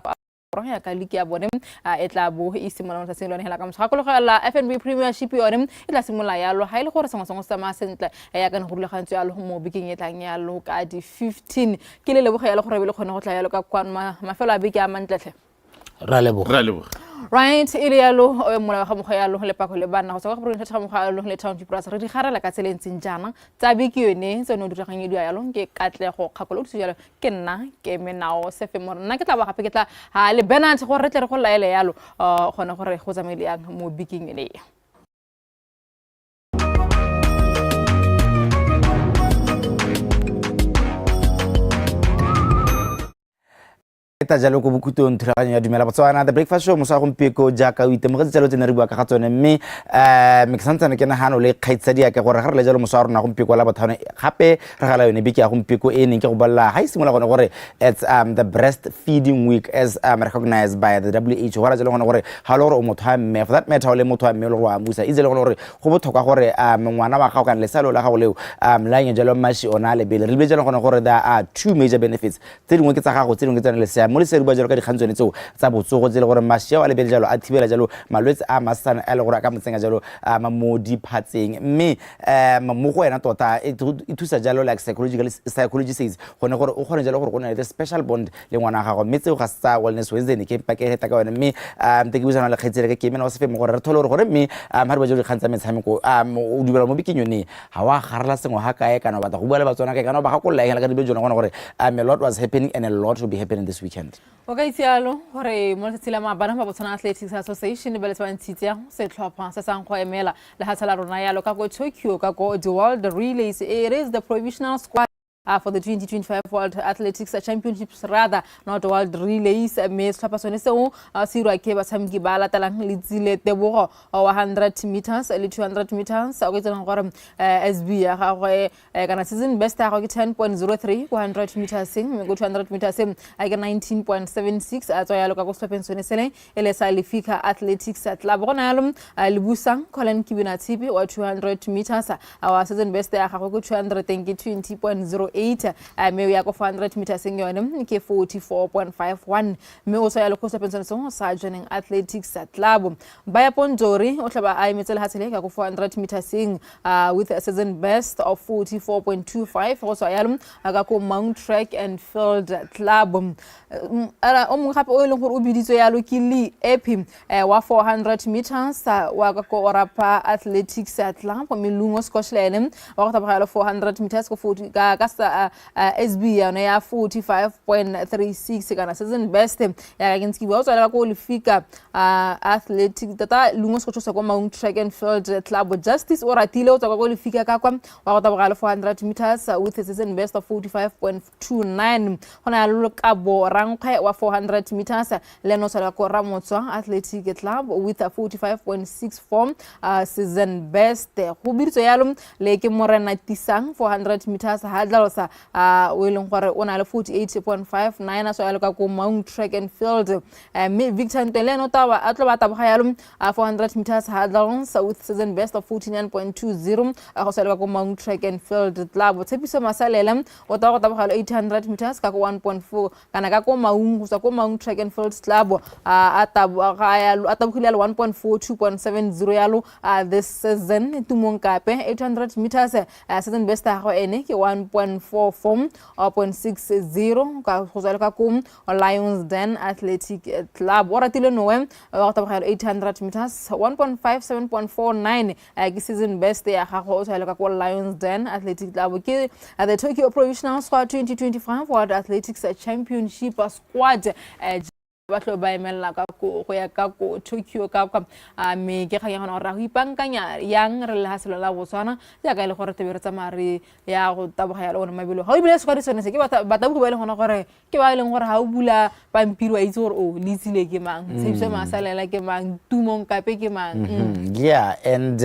ya ka liki ya bone etla bo isimolola tsa selone hela ka Moso la FNB Premiership yone etla simola yalo ha ile gore sengwe sa ma sentle ya ka ngurule gantse yalo mo biking etlang yalo ka di 15 ke le leboga yalo gore be le khone go tla yalo ka kwana mafelo a biki a mantletle ra leboga right ile yalo mola ga moga yalo le pako le bana go tswa go re nthatha moga yalo le township press re di garela ka tselentseng jana tsa biki yone tseno di diraganye di yalo ke katle go kgakolo di yalo ke nna ke menao sefe mo nna ke tla ba gape ke tla ha le Bernard go re tle re go laela yalo gona gore go tsamaile yang mo biking le eta jalo go bukutong thulaganyo ya Dumela Botswana the breakfast show Moso gompieko jaaka o itemogetse jalo tsene re bua ka ga tsone mme me ksantsana ke nagano le kgaitsadi ya ke gore ga re le jalo Moso rona gompieko la bathane gape re gala yone beke ya gompieko e neng ke go balla ha isimola gone gore it's the breastfeeding week as recognized by the WHO gore jalo gone gore ga le gore o motho a mme for that matter o le motho a mme le go a musa e jalo gore go botlhokwa gore ngwana wa gago kana le salo la gago leo la nya jalo mashi ona le bele re le jalo gone gore there are two major benefits tse dingwe ke tsa gago tse dingwe ke tsana le mo le se re ba jalo ka dikgantsone tseo tsa botsogo tse le gore mashia wa le bele jalo a thibela jalo malwetse a masana a le gore ka motsenga jalo mo diphatseng mme mo go ena tota e thusa jalo like psychology says gone gore o gone jalo gore go na le special bond le ngwana gago mme tseo ga sa wellness Wednesday ke paketa ka wena mme te ke buzana le khaitsele ke mena o se fe mo gore re thole gore mme ha re ba jalo dikgantsa metshameko o dubela mo biking yone ha wa garela sengwe ha kae kana ba ta go bua le Batswana ka kana ba ga go laela ka dibe jona gone gore a lot was happening and a lot will be happening this weekend. Okay, tialo gore mo tsela ma bana ba Botswana Athletics Association ba le tswantshitse se tlhopha sa sang go emela le hatsala rona yalo ka go Tokyo ka go the World Relays. It is the provisional squad for the 2025 World Athletics Championships rather not World Relays me tlhopha sone seo sirwa ke batshameki ba latelang le tsile tebogo 100 meters le 200 meters o ke tsena gore SB ya gagwe kana season best ya gagwe ke 10.03 go 100 meters go 200 meters I get 19.76 a tswa yalo ka go stopeng sone sele ele sa lefika Athletics Club gona yalo le busang Colin Kibina Tipi wa 200 meters our season best ya gagwe go 200 20.08 1.8 mme ya ko 400 meters yone ke 44.51 mme o sa ya le go sepentse sa joining athletics club ba ya Ponzori o tlaba a emetse le hatsele ka go 400 meters with a season best of 44.25 go sa ya le ka ko Mount Track and Field club ara o mo gape o ile gore o biditse ya lo ke le epi wa 400 meters wa ka ko orapa athletics club milungo Scotland wa go tabagala 400 meters ko 40 ka sa SB yana ya 45.36 kana season best ya ka Kinski ba o tsala ko lefika athletics tata lungo Scotland sa ko Mount Track and Field club justice o ratile o tsaka ko lefika ka kwa wa go tabagala 400 meters with a season best of 45.29 hona lo ka bo rankwe wa 400 meters leno sala ko Ramotswa athletic club with a 45.64 season best go biritso yalo le ke Morena Tisang 400 meters hadlalosa o ileng gore o na le 48.59 so yalo ka ko Mount Track and Field Victor Nteleno tawa a tlo ba taboga yalo 400 meters hadlalosa with season best of 49.20 go sala ka ko Mount Track and Field club Tshepiso Masalela o tawa go taboga 800 meters ka ko 1.4 kana ka ko Maungu sa ko Mount Track and Field club a tabogile 1.42.70 yalo this season tumong kape 800 meters season best go ene ke 1.44.60 ka go tsala ka ko Lions Den Athletic Club o ratile nowe go tabogela 800 meters 1.57.49 ke season best ya gago o tsala ka ko Lions Den Athletic Club ke the Tokyo Provincial Squad 2025 World Athletics Championship squad batlo ba emela ka go ya ka ko Tokyo ka me ke ga yana ra go ipankanya yang re le haselo la Botswana ya ka ile gore tebere tsa mare ya go taboga ya lona mabelo ga o bile se sone se ke batabugo ba ile gona gore ke ba ile gore ha o bula pampiri wa itse gore o litsile ke mang Tshepiso Masalela ke mang Tumong Kape ke mang yeah and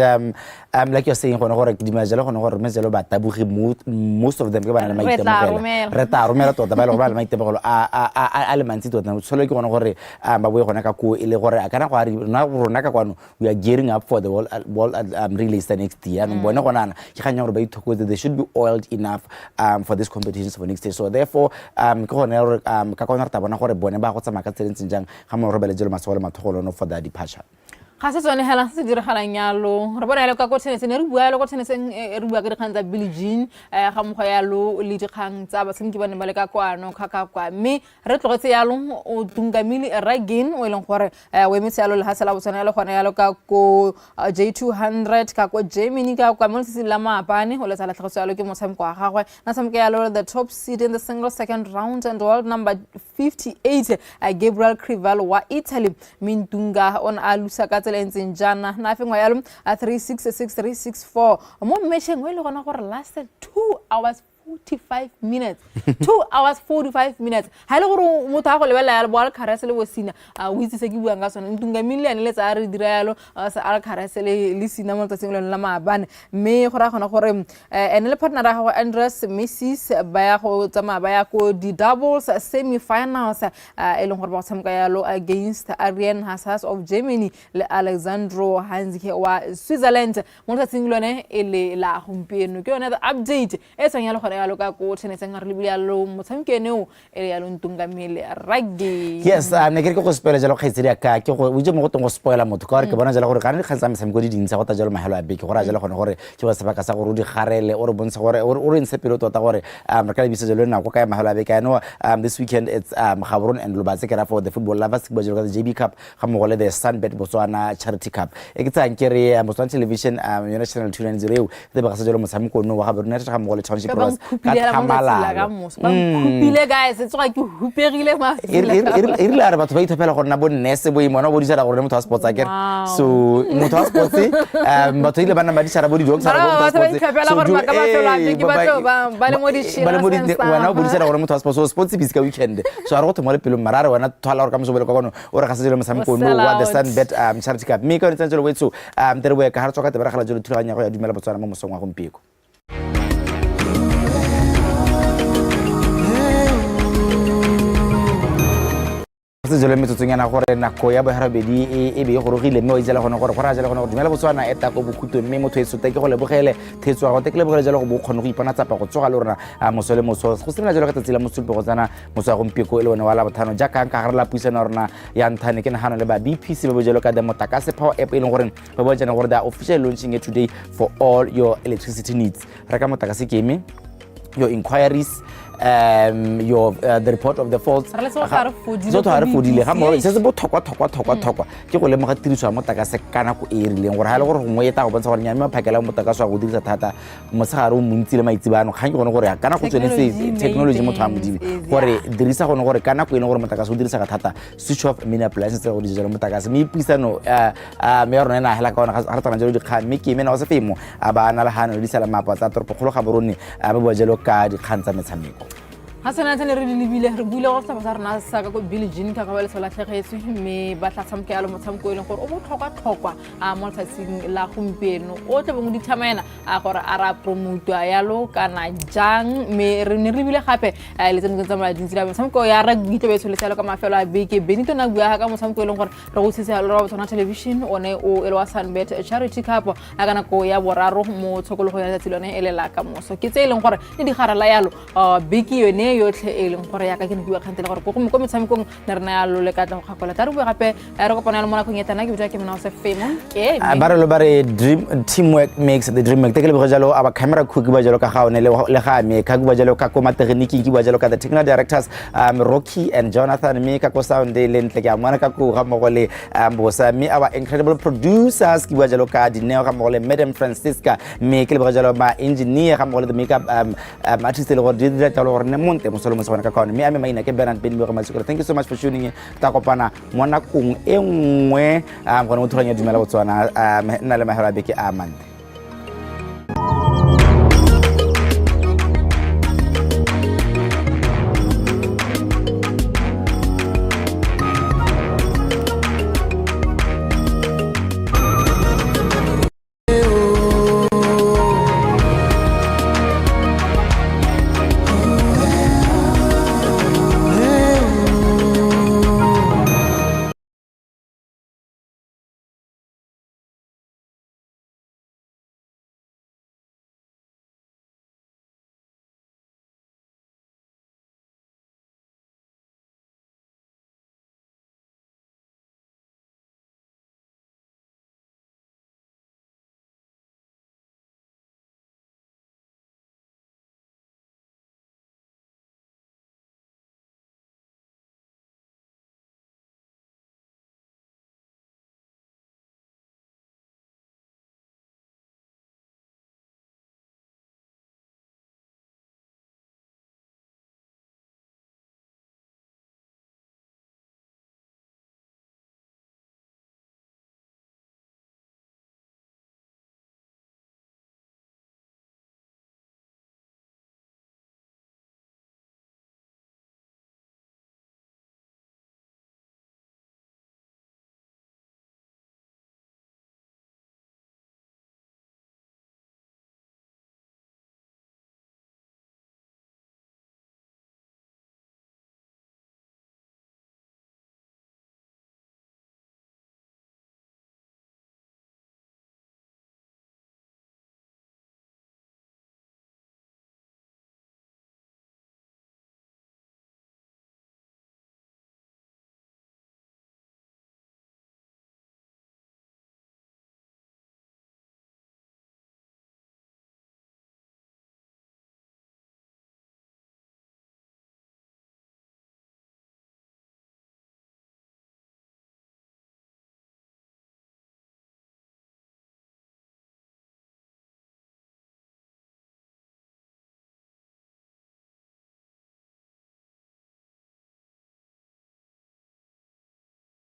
like you're saying gona gore ke dimajelo gona gore mejelo batabugi most of them ke bana le maitemogelo re ta romela tota ba ile gore ba le maitemogelo a le mantsi tota tsholo ke gona gore ba boe gona ka ko ile gore a kana go ari rona ka kwano we are gearing up for the world release next year no bona gona ke ganya gore ba ithokotse they should be oiled enough for this competitions for next year so therefore ke gona gore ka kona re ta bona gore bone ba go tsamaka tsentseng jang ga mo re ba le jelo masole mathogolo no for the departure ga se tsone hela se dire galang yalo re bona ile ka ko tennis ne re bua ile ko tennis re bua ke dikgang tsa Billie Jean ga mo go yalo le dikgang tsa ba senki bane ba le ka kwano ka kwa mme re tlogetse yalo o Dungamili Ragin o ileng gore o emetse yalo le hasela Botswana yalo gona yalo ka ko J200 ka ko Germany ka kwa mo se la mapane o le tsala tlhagotso yalo ke motshameko wa gagwe na samke yalo the top seed in the single second round and world number 58 Gabriel Crivello wa Italy Mindunga on alusa ka entseng jana na fengwa yalo 366-364 mo mecheng o ile gona gore lasted 2 hours 45 minutes 2 hours 45 minutes ha ile gore motho a go lebela ya boal kharasele bosina o itse se ke bua nga sona Ntungamilia ne le tsa re dira yalo sa al kharasele le sina mo tsatseng la maabane mme go ra gona gore ene le partner ga go Andres Messis ba ya go tsama ba ya ko di doubles semi finals e leng gore ba tshameka yalo against Ariane Hassas of Germany le Alexandro Hanzike wa Switzerland mo tsatseng lone e le la gompieno ke yone the update e tsanya le yalo ka ko tennis ngare le bialo motshamekeno e yalo Ntungamili Rugby yes ne ke go spoiler jalo khaitsedi ka ke go o je mo go tong go spoiler motho ka re ke bona jalo gore ka re khatsa metshameko di dintsa go ta jalo mahelo a beke go ra jalo gone gore ke ba sebaka sa gore o di garele o re bontsha gore o re ntse pelo tota gore re ka lebisa jalo nna go ka mahelo a beke I know this weekend it's Gaborone and Lobatse ke ra for the football lovers ke ba jalo ka the JB Cup ga mo gole the Sunbet Botswana Charity Cup e ke tsang ke re Botswana Television National 290 te ba sa jalo motshameko no wa Gaborone ga mo gole Township Pros ka thamala kupile guys it's like you huperile ma irla re batho ba ithapela gore na bo nese bo imona bo di jara gore motho wa sports akere so motho wa sports batho ile bana ba di jara bo di jokes ara bo motho wa sports so ba le modi wana bo di jara gore motho wa sports so sports biska weekend so ara go thoma le pelo marare wana thola gore ka moso bele ka kono o re ga se jelo mosameko no wa the Sunbet Charity Cup me ka re tsantse le wetso tere bo ka ha tsoka te ba gala jelo thulaganya go ya Dumela Botswana mo mosong wa gompiko se jole metsotsong yana gore nako ya boharabedi e be go rogile mme o itsela gone gore go ra jela gone gore Dumela Botswana eta go bokhutong mme motho e sote ke go lebogele thetso go tekele bogele jalo go bo kgone go ipona tsapa go tsoga le rona Moso le Moso go semela jalo ka tsela mosupe go tsana Moso a gompieko e le one wa la bothano jaaka ka gare la puisano rona ya nthane ke nagano le ba BPC ba bojelo ka demo takase power app e leng gore ba bojana gore they are officially launching it today for all your electricity needs reka motakase ke eme your inquiries your the report of the faults so to ha re fodile ga mo se se bothokwa ke go lemoga tiriso ya motakase kana go e rileng gore ha le gore gongwe e ta go bontsha gore nyame maphakela motakase wa go dirisa thata mosegare o montsi le maitsibano ga ke gone gore kana go tsweletse technology motho a modimo gore dirisa gone gore kana go ene gore motakase o dirisa ga thata switch off mini appliances go dijela motakase me puisano me rona na hela ka ona ga re tsana jalo dikgang me ke mena o se femo a ba ana le hano di sala mapa tsa toropo kgolo ga borone a ba bojelo ka dikgang tsa metshameko Hasana tane re lebile re buile go tsaba rena sa ka go Billie ka ga ba le sola tlhegetswe mme ba tla tshamke ya lo motshamko e leng gore o botlhokwa a mo tsatsing la gompieno o tle bong di thamena a gore a ra promote ya lo kana jang me re ne re bile gape le tseno tsa mala dintsi la motshamko ya rugby tle be tsole tsalo ka mafelo a beke Benito na bua ka motshamko e leng gore re go tsitse lo ba tsona television one o elwa Sunbet Charity Cup a kana ko ya boraro mo tshokolo ya tsilone e le la ka Moso ke tse e leng gore ne di garala yalo beke yone yotlhe e leng gore ya ka ke ne bua khantele gore go mo metshamekong ne rena ya lo le ka tla go gakola ta re bua gape re kopana le mona go nyetana ke bua ke mena o se femo ke ba re lo ba re teamwork makes the dream work tekele go jalo aba camera crew ke ba jalo ka ga one le ga me ka go ba jalo ka ko matekniki ke ba jalo ka the technical directors Rocky and Jonathan me ka ko sound le ntle ke a mona ka go ga mo go le bosa me our incredible producers ke ba jalo ka Dineo ga mo le Madam Francisca me ke le ba jalo ma engineer ga mo le the makeup artist le go di talo gore ne montle Moso le Moso ka kaone me a me maina ke Bernard Benbego Masikolo. Thank you so much for tuning in ta kopana mo nakong e nngwe go ne mo thulanya Dumela Botswana nna le mahela beke a mante